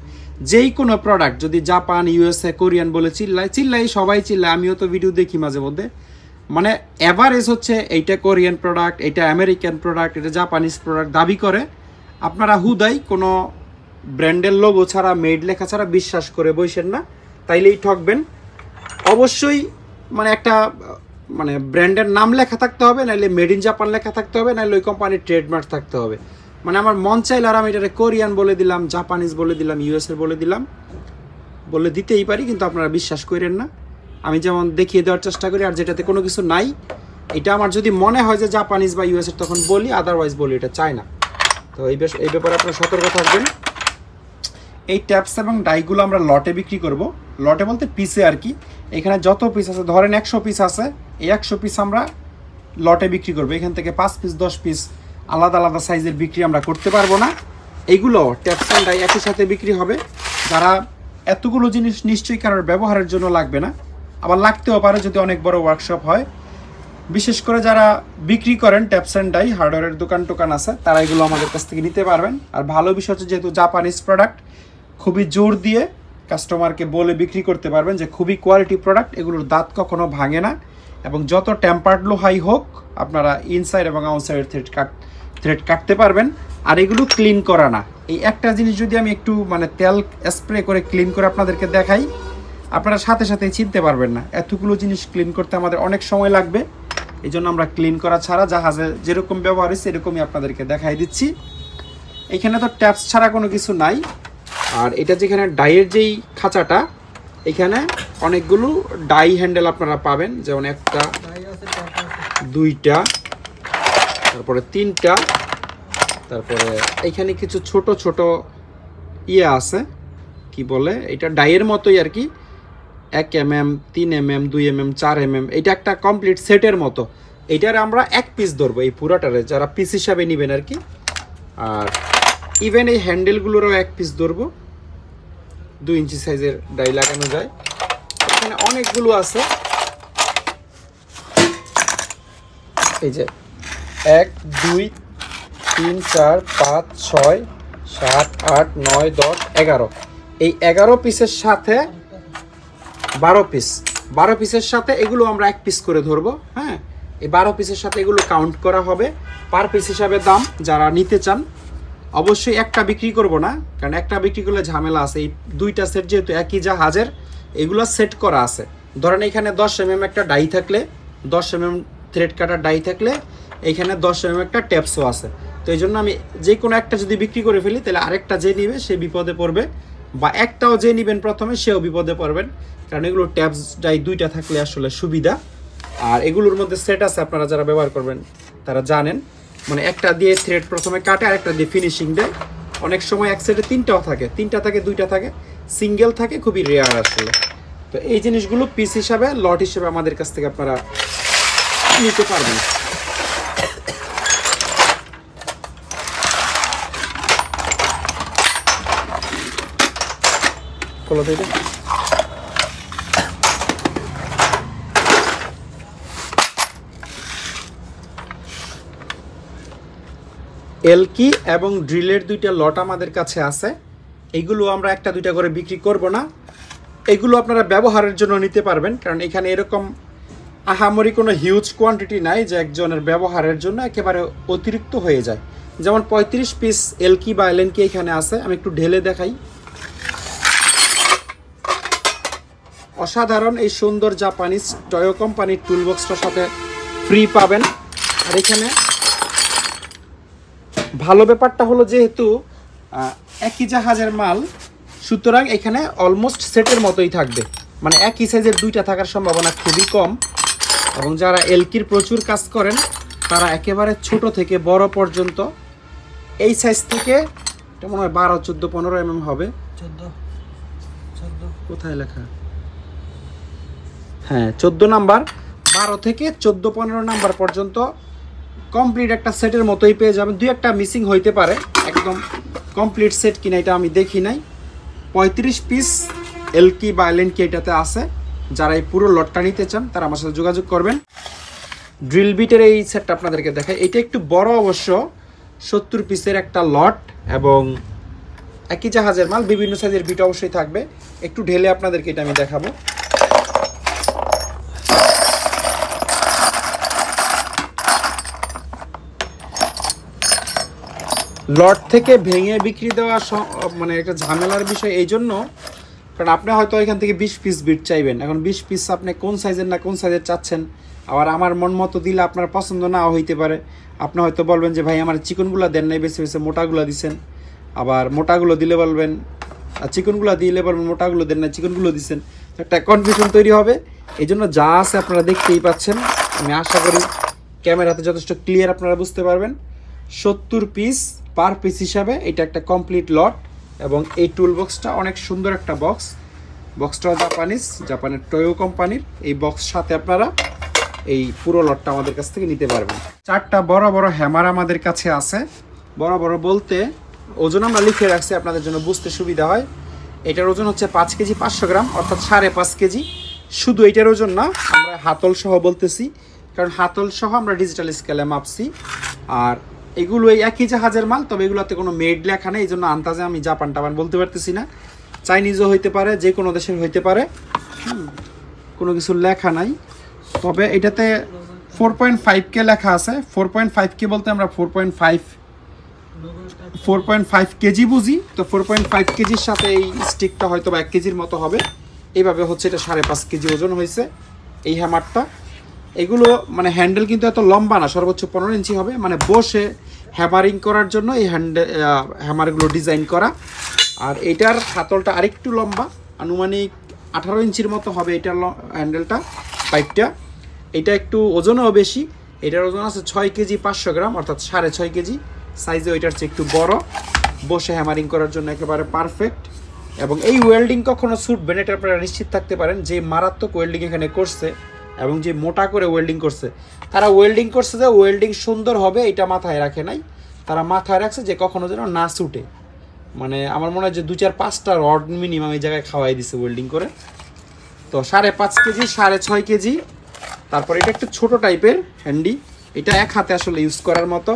যেই কোনো প্রোডাক্ট যদি জাপান, ইউএসএ, কোরিয়ান বলে চিল্লাই সবাই চিল্লায়, আমিও তো ভিডিও দেখি মাঝে মধ্যে, মানে অ্যাভারেজ হচ্ছে এইটা কোরিয়ান প্রোডাক্ট, এটা আমেরিকান প্রোডাক্ট, এটা জাপানিজ প্রোডাক্ট দাবি করে। আপনারা হুদাই কোনো ব্র্যান্ডের লোগো ছাড়া, মেড লেখা ছাড়া বিশ্বাস করে বসেন না, তাইলেই ঠকবেন। অবশ্যই মানে একটা মানে ব্র্যান্ডের নাম লেখা থাকতে হবে, নাহলে মেড ইন জাপান লেখা থাকতে হবে, নাহলে ওই কোম্পানির ট্রেডমার্ক থাকতে হবে। মানে আমার মন চাইলে আর আমি এটাকে কোরিয়ান বলে দিলাম, জাপানিজ বলে দিলাম, ইউএসএর বলে দিলাম, বলে দিতেই পারি, কিন্তু আপনারা বিশ্বাস করেন না। আমি যেমন দেখিয়ে দেওয়ার চেষ্টা করি, আর যেটাতে কোনো কিছু নাই, এটা আমার যদি মনে হয় যে জাপানিজ বা ইউএসএর, তখন বলি, আদারওয়াইজ বলি এটা চাই না। তো এই ব্যাপারে আপনারা সতর্ক থাকবেন। এই ট্যাপস এবং ডাইগুলো আমরা লটে বিক্রি করব। লটে বলতে পিসে আর কি। এখানে যত পিস আছে, ধরেন 100 পিস আছে, এই 100 পিস আমরা লটে বিক্রি করবো। এখান থেকে 5 পিস 10 পিস আলাদা আলাদা সাইজের বিক্রি আমরা করতে পারবো না। এইগুলো ট্যাপস অ্যান্ড ডাই একই সাথে বিক্রি হবে। যারা এতগুলো জিনিস নিশ্চয়ই কারোর ব্যবহারের জন্য লাগবে না, আবার লাগতেও পারে যদি অনেক বড় ওয়ার্কশপ হয়। বিশেষ করে যারা বিক্রি করেন ট্যাপস অ্যান্ড ডাই, হার্ডওয়্যারের দোকান আছে, তারা এগুলো আমাদের কাছ থেকে নিতে পারবেন। আর ভালো বিষয় হচ্ছে, যেহেতু জাপানিজ প্রোডাক্ট, খুবই জোর দিয়ে কাস্টমারকে বলে বিক্রি করতে পারবেন যে খুবই কোয়ালিটি প্রোডাক্ট, এগুলোর দাঁত কখনো ভাঙে না। এবং যত টেম্পার্ড লোহাই হোক, আপনারা ইনসাইড এবং আউটসাইড থ্রেড কাটতে পারবেন। আর এগুলো ক্লিন করা না। এই একটা জিনিস যদি আমি একটু মানে তেল স্প্রে করে ক্লিন করে আপনাদেরকে দেখাই, আপনারা সাথে সাথে চিনতে পারবেন না। এতগুলো জিনিস ক্লিন করতে আমাদের অনেক সময় লাগবে। এই জন্য আমরা ক্লিন করা ছাড়া জাহাজে যেরকম ব্যবহার হয়েছে এরকমই আপনাদেরকে দেখাই দিচ্ছি। এখানে তো ট্যাপস ছাড়া কোনো কিছু নাই। আর এটা যেখানে ডাইয়ের যেই খাঁচাটা, এখানে অনেকগুলো ডাই হ্যান্ডেল আপনারা পাবেন, যেমন 1টা, 2টা, তারপরে 3টা, তারপরে এখানে কিছু ছোট ছোট ইয়ে আছে, কি বলে, এটা ডাইয়ের মতোই আর কি, 1 mm, 3 mm, 2 mm, 4 mm। এটা একটা কমপ্লিট সেটের মতো। এটার আমরা 1 পিস ধরবো এই পুরাটারে, যারা পিস হিসাবে নেবেন আর কি। আর ইভেন এই হ্যান্ডেলগুলোরও 1 পিস ধরবো। 2 ইঞ্চি সাইজের ডাই লাগানো যায়। এখানে অনেকগুলো আছে, এই যে 1 2 3 4 5 6 7 8 9 10 11। এই 11 পিসের সাথে 12 পিসের সাথে এগুলো আমরা 1 পিস করে ধরবো। হ্যাঁ, এই 12 পিসের সাথে এগুলো কাউন্ট করা হবে, পার পিস হিসাবে দাম। যারা নিতে চান অবশ্যই একটা বিক্রি করব না, কারণ একটা বিক্রি করলে ঝামেলা আছে। এই 2টা সেট যেহেতু একই জাহাজের, এগুলো সেট করা আছে, ধরেন এখানে 10 mm একটা ডাই থাকলে 10 mm থ্রেড কাটার ডাই থাকলে এইখানে 10 mm একটা ট্যাপসও আছে। তো এই জন্য আমি যে কোনো একটা যদি বিক্রি করে ফেলি তাহলে আরেকটা যে নিবে সে বিপদে পড়বে, বা একটাও যে নেবেন প্রথমে সেও বিপদে পড়বেন, কারণ এগুলো ট্যাপস ডাই দুইটা থাকলে আসলে সুবিধা। আর এগুলোর মধ্যে সেট আছে, আপনারা যারা ব্যবহার করবেন তারা জানেন, মানে একটা দিয়ে থ্রেড প্রথমে কাটে আর একটা দিয়ে ফিনিশিং দেয়। অনেক সময় এক সেটে তিনটাও থাকে, তিনটা থাকে, দুইটা থাকে, সিঙ্গেল থাকে, খুবই রেয়ার আসলে। তো এই জিনিসগুলো পিস হিসাবে লট হিসেবে আমাদের কাছ থেকে আপনারা নিতে পারবেন। খোলা থেকে এলকি এবং ড্রিলের দুইটা লট আমাদের কাছে আছে। এইগুলো আমরা একটা দুইটা করে বিক্রি করব না, এগুলো আপনারা ব্যবহারের জন্য নিতে পারবেন, কারণ এখানে এরকম আহামরি কোনো হিউজ কোয়ান্টিটি নাই যে একজনের ব্যবহারের জন্য একেবারে অতিরিক্ত হয়ে যায়। যেমন 35 পিস এলকি বা এলএনকি এখানে আছে, আমি একটু ঢেলে দেখাই। অসাধারণ এই সুন্দর জাপানিজ টয়ো কোম্পানির টুলবক্সটার সাথে ফ্রি পাবেন। আর এখানে ভালো ব্যাপারটা হলো যেহেতু একই জাহাজের মাল, সুতরাং এখানে অলমোস্ট সেটের মতোই থাকবে, মানে একই সাইজের দুইটা থাকার সম্ভাবনা খুবই কম। এবং যারা এলকির প্রচুর কাজ করেন তারা একেবারে ছোট থেকে বড় পর্যন্ত এই সাইজ থেকে, এটা মনে হয় 12, 14, 15 mm হবে। 14 কোথায় লেখা? হ্যাঁ 14 নাম্বার, 12 থেকে 14, 15 নাম্বার পর্যন্ত কমপ্লিট একটা সেটের মতোই পেয়ে যাবেন। দুই একটা মিসিং হইতে পারে, একদম কমপ্লিট সেট কিনা এটা আমি দেখি নাই। 35 পিস এলকি বা এলএনকি এটাতে আছে। যারা এই পুরো লটটা নিতে চান তারা আমার সাথে যোগাযোগ করবেন। ড্রিল বিটের এই সেটটা আপনাদেরকে দেখাই, এটা একটু বড় অবশ্য, 70 পিসের একটা লট এবং একই জাহাজের মাল, বিভিন্ন সাইজের বিট অবশ্যই থাকবে। একটু ঢেলে আপনাদেরকে এটা আমি দেখাবো। লট থেকে ভেঙে বিক্রি দেওয়া মানে একটা ঝামেলার বিষয় এই জন্য, কারণ আপনি হয়তো এখান থেকে 20 পিস বিট চাইবেন। এখন 20 পিস আপনি কোন সাইজের না কোন সাইজের চাচ্ছেন, আবার আমার মন মতো দিলে আপনার পছন্দ নাও হইতে পারে। আপনি হয়তো বলবেন যে ভাই আমার চিকনগুলো দেন নাই, বেশি বেশি মোটাগুলো দিছেন, আবার মোটাগুলো দিলে বলবেন, আর চিকনগুলো দিলে বলবেন মোটাগুলো দেন না, চিকনগুলো দিচ্ছেন, একটা কনফিউশন তৈরি হবে। এই জন্য যা আছে আপনারা দেখতেই পাচ্ছেন, আমি আশা করি ক্যামেরাতে যথেষ্ট ক্লিয়ার আপনারা বুঝতে পারবেন। 70 পিস পার পিস হিসাবে এটা একটা কমপ্লিট লট। এবং এই টুল বক্সটা অনেক সুন্দর একটা বক্স, বক্সটা জাপানের টয়ো কোম্পানির। এই বক্স সাথে আপনারা এই পুরো লটটা আমাদের কাছ থেকে নিতে পারবেন। 4টা বড় বড় হ্যামার আমাদের কাছে আছে। বড় বড় বলতে ওজন আমরা লিখে রাখছি আপনাদের জন্য বুঝতে সুবিধা হয়। এটার ওজন হচ্ছে 5 কেজি 500 গ্রাম, অর্থাৎ 5.5 কেজি। শুধু এটার ওজন না, আমরা হাতল সহ বলতেছি, কারণ হাতল সহ আমরা ডিজিটাল স্কেলে মাপছি। আর এগুলো এই একই জাহাজের মাল, তবে এগুলোতে কোনো মেড লেখা নেই, এই জন্য আন্দাজে আমি জাপান বলতে পারতেছি না। চাইনিজও হইতে পারে, যে কোনো দেশের হইতে পারে, কোনো কিছু লেখা নাই। তবে এটাতে 4.5K লেখা আছে। 4.5K বলতে আমরা 4.5 কেজি বুঝি। তো 4.5 কেজির সাথে এই স্টিকটা হয়তো বা 1 কেজির মতো হবে। এইভাবে হচ্ছে এটা 5.5 কেজি ওজন হয়েছে এই হ্যামারটা। এগুলো মানে হ্যান্ডেল কিন্তু এত লম্বা না, সর্বোচ্চ 15 ইঞ্চি হবে, মানে বসে হ্যামারিং করার জন্য এই হ্যামারগুলো ডিজাইন করা। আর এটার হাতলটা আরেকটু লম্বা, আনুমানিক 18 ইঞ্চির মতো হবে এটার হ্যান্ডেলটা, পাইপটা। এটা একটু ওজনও বেশি, এটার ওজন আছে 6 কেজি 500 গ্রাম, অর্থাৎ 6.5 কেজি। সাইজে ওইটার চেয়ে একটু বড়, বসে হ্যামারিং করার জন্য একেবারে পারফেক্ট। এবং এই ওয়েল্ডিং কখনো ছুটবে না, এটা আপনারা নিশ্চিত থাকতে পারেন। যে মারাত্মক ওয়েল্ডিং এখানে করছে এবং যে মোটা করে ওয়েল্ডিং করছে, তারা ওয়েল্ডিং করছে যে ওয়েল্ডিং সুন্দর হবে এটা মাথায় রাখে নাই, তারা মাথায় রাখছে যে কখনো যেন না ছুটে। মানে আমার মনে হয় যে 2-4-5টা রড মিনিমাম এই জায়গায় খাওয়াই দিছে ওয়েল্ডিং করে। তো 5.5 কেজি 6.5 কেজি। তারপর এটা একটু ছোট টাইপের হ্যান্ডি, এটা এক হাতে আসলে ইউজ করার মতো।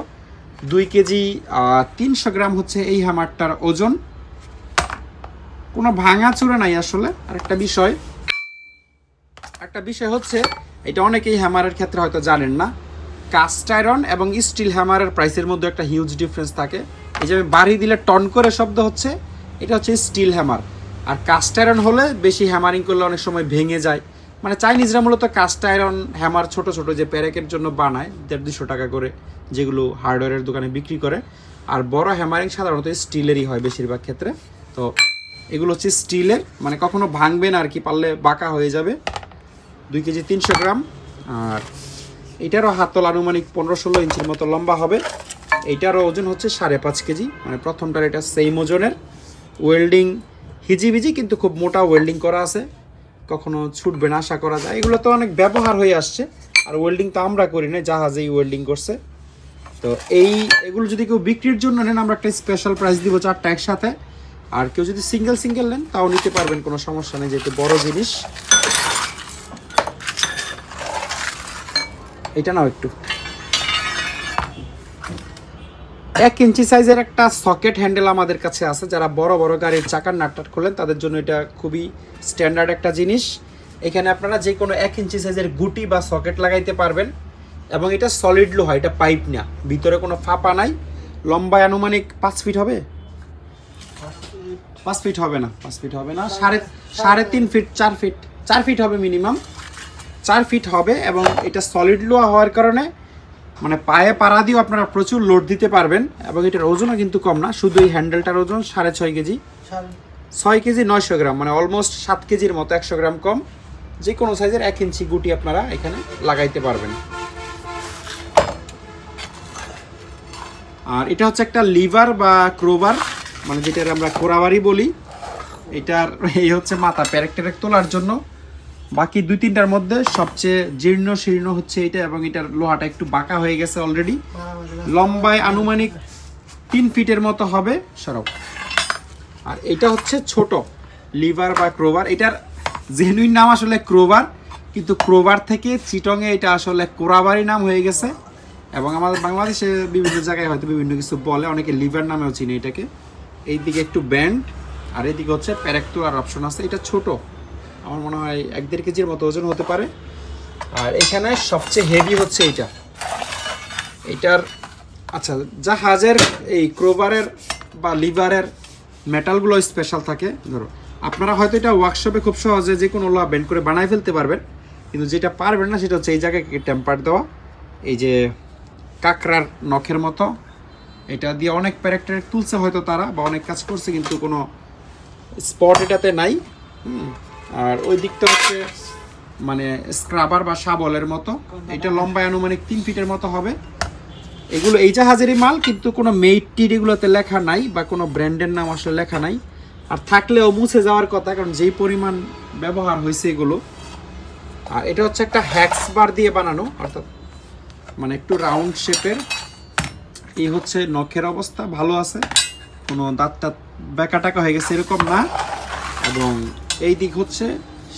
2 কেজি 300 গ্রাম হচ্ছে এই হ্যামারটার ওজন। কোনো ভাঙা চূড়া নাই আসলে। আর একটা বিষয় হচ্ছে, এটা অনেকেই হ্যামারের ক্ষেত্রে হয়তো জানেন না, কাস্ট আয়রন এবং স্টিল হ্যামারের প্রাইসের মধ্যে একটা হিউজ ডিফারেন্স থাকে। এই যে আমি বাড়ি দিলে টন করে শব্দ হচ্ছে, এটা হচ্ছে স্টিল হ্যামার। আর কাস্ট আয়রন হলে বেশি হ্যামারিং করলে অনেক সময় ভেঙে যায়, মানে চাইনিজরা মূলত কাস্ট আয়রন হ্যামার ছোট ছোট যে প্যারেকের জন্য বানায় 150-200 টাকা করে, যেগুলো হার্ডওয়্যারের দোকানে বিক্রি করে। আর বড় হ্যামারিং সাধারণত স্টিলেরই হয় বেশিরভাগ ক্ষেত্রে। তো এগুলো হচ্ছে স্টিলের, মানে কখনো ভাঙবে না আর কি, পারলে বাঁকা হয়ে যাবে। 2 কেজি 300 গ্রাম। আর এটারও হাতল আনুমানিক 15-16 ইঞ্চির মতো লম্বা হবে। এইটারও ওজন হচ্ছে 5.5 কেজি, মানে প্রথমটার এটা সেম ওজনের। ওয়েল্ডিং হিজিবিজি, কিন্তু খুব মোটা ওয়েল্ডিং করা আছে, কখনো ছুটবে না আশা করা যায়। এগুলো তো অনেক ব্যবহার হয়ে আসছে, আর ওয়েল্ডিং তো আমরা করি না, জাহাজেই ওয়েল্ডিং করছে। তো এগুলো যদি কেউ বিক্রির জন্য নেন, আমরা একটা স্পেশাল প্রাইস দিব 4টা একসাথে। আর কেউ যদি সিঙ্গেল সিঙ্গেল নেন তাও নিতে পারবেন, কোনো সমস্যা নেই, যেহেতু বড় জিনিস। এটা নাও একটু। 1 ইঞ্চি সাইজের একটা সকেট হ্যান্ডেল আমাদের কাছে আছে। যারা বড় বড় গাড়ির চাকার নাটটাট খোলেন তাদের জন্য এটা খুবই স্ট্যান্ডার্ড একটা জিনিস। এখানে আপনারা যে কোনো 1 ইঞ্চি সাইজের গুটি বা সকেট লাগাইতে পারবেন। এবং এটা সলিড লোহা, এটা পাইপ না, ভিতরে কোনো ফাঁপা নাই। লম্বায় আনুমানিক 5 ফিট হবে, 5 ফিট হবে না, 5 ফিট হবে না, 3.5 ফিট, 4 ফিট হবে মিনিমাম, 4 ফিট হবে। এবং এটা সলিড লোহা হওয়ার কারণে মানে পায়ে পাড়া দিয়েও আপনারা প্রচুর লোড দিতে পারবেন। এবং এটার ওজনও কিন্তু কম না, শুধু এই হ্যান্ডেলটার ওজন 6.5 কেজি, 6 কেজি 900 গ্রাম, মানে অলমোস্ট 7 কেজির মতো, 100 গ্রাম কম। যে কোনো সাইজের 1 ইঞ্চি গুটি আপনারা এখানে লাগাইতে পারবেন। আর এটা হচ্ছে একটা লিভার বা ক্রোবার, মানে যেটার আমরা কোরাবারি বলি। এটার এই হচ্ছে মাথা, প্যারেক ট্যারেক তোলার জন্য। বাকি 2-3টার মধ্যে সবচেয়ে জীর্ণ শীর্ণ হচ্ছে এটা, এবং এটার লোহাটা একটু বাঁকা হয়ে গেছে অলরেডি। লম্বায় আনুমানিক 3 ফিটের মতো হবে সরব। আর এটা হচ্ছে ছোট লিভার বা ক্রোবার। এটার জেনুইন নাম আসলে ক্রোবার, কিন্তু ক্রোবার থেকে চিটংয়ে এটা আসলে কোরাবারি নাম হয়ে গেছে। এবং আমাদের বাংলাদেশে বিভিন্ন জায়গায় হয়তো বিভিন্ন কিছু বলে, অনেকে লিভার নামেও চিনে এটাকে। এইদিকে একটু ব্যান্ড, আর এইদিকে হচ্ছে প্যারেক তোলার অপশন আছে। এটা ছোট, আমার মনে হয় 1-1.5 কেজির মতো ওজন হতে পারে। আর এখানে সবচেয়ে হেভি হচ্ছে এটার আচ্ছা, জাহাজের এই ক্রোবারের বা লিভারের মেটালগুলো স্পেশাল থাকে। ধরো আপনারা হয়তো এটা ওয়ার্কশপে খুব সহজে যে কোনো লোহা বেন্ড করে বানাই ফেলতে পারবেন, কিন্তু যেটা পারবেন না সেটা হচ্ছে এই জায়গায় টেম্পার দেওয়া। এই যে কাঁকড়ার নখের মতো, এটা দিয়ে অনেক প্যারেক ট্যারেক তুলছে হয়তো তারা, বা অনেক কাজ করছে, কিন্তু কোনো স্পট এটাতে নাই। আর ওই দিকটা হচ্ছে মানে স্ক্রাবার বা শাবলের মতো। এটা লম্বায় আনুমানিক 3 ফিটের মতো হবে। এগুলো এই জাহাজেরই মাল, কিন্তু কোনো মেড টিড এগুলোতে লেখা নাই, বা কোনো ব্র্যান্ডের নাম আসলে লেখা নাই। আর থাকলেও মুছে যাওয়ার কথা, কারণ যেই পরিমাণ ব্যবহার হয়েছে এগুলো। আর এটা হচ্ছে একটা হ্যাক্স বার দিয়ে বানানো, অর্থাৎ মানে একটু রাউন্ড শেপের। এই হচ্ছে নখের অবস্থা ভালো আছে, কোনো দাঁতটা বেঁকা টাকা হয়ে গেছে এরকম না। এবং এই দিক হচ্ছে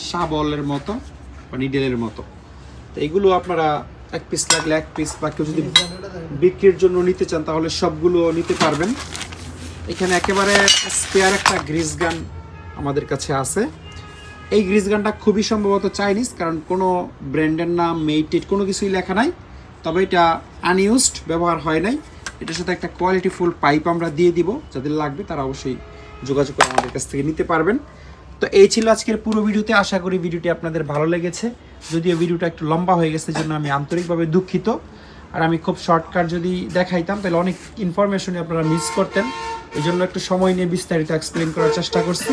শাবলের মতো বা নিডেলের মতো। তো এইগুলো আপনারা 1 পিস লাগলে 1 পিস, বা কেউ যদি বিক্রির জন্য নিতে চান তাহলে সবগুলো নিতে পারবেন। এখানে একেবারে স্পেয়ার একটা গ্রিস গান আমাদের কাছে আছে। এই গ্রিস গানটা খুবই সম্ভবত চাইনিজ, কারণ কোনো ব্র্যান্ডের নাম মেইটেড কোনো কিছুই লেখা নাই। তবে এটা আনইউজড, ব্যবহার হয় নাই। এটার সাথে একটা কোয়ালিটিফুল পাইপ আমরা দিয়ে দিব, যাদের লাগবে তারা অবশ্যই যোগাযোগ করে আমাদের কাছ থেকে নিতে পারবেন। তো এই ছিল আজকের পুরো ভিডিওতে। আশা করি ভিডিওটি আপনাদের ভালো লেগেছে, যদিও ভিডিওটা একটু লম্বা হয়ে গেছে, জন্য আমি আন্তরিকভাবে দুঃখিত। আর আমি খুব শর্টকাট যদি দেখাইতাম তাহলে অনেক ইনফরমেশনই আপনারা মিস করতেন, এই জন্য একটু সময় নিয়ে বিস্তারিত এক্সপ্লেন করার চেষ্টা করছি।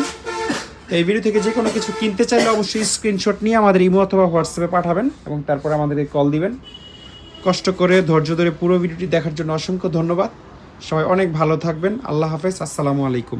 তো এই ভিডিও থেকে যে কোনো কিছু কিনতে চাইলে অবশ্যই স্ক্রিনশট নিয়ে আমাদের ইমো অথবা হোয়াটসঅ্যাপে পাঠাবেন, এবং তারপর আমাদেরকে কল দিবেন। কষ্ট করে ধৈর্য ধরে পুরো ভিডিওটি দেখার জন্য অসংখ্য ধন্যবাদ। সবাই অনেক ভালো থাকবেন। আল্লাহ হাফেজ, আসসালামু আলাইকুম।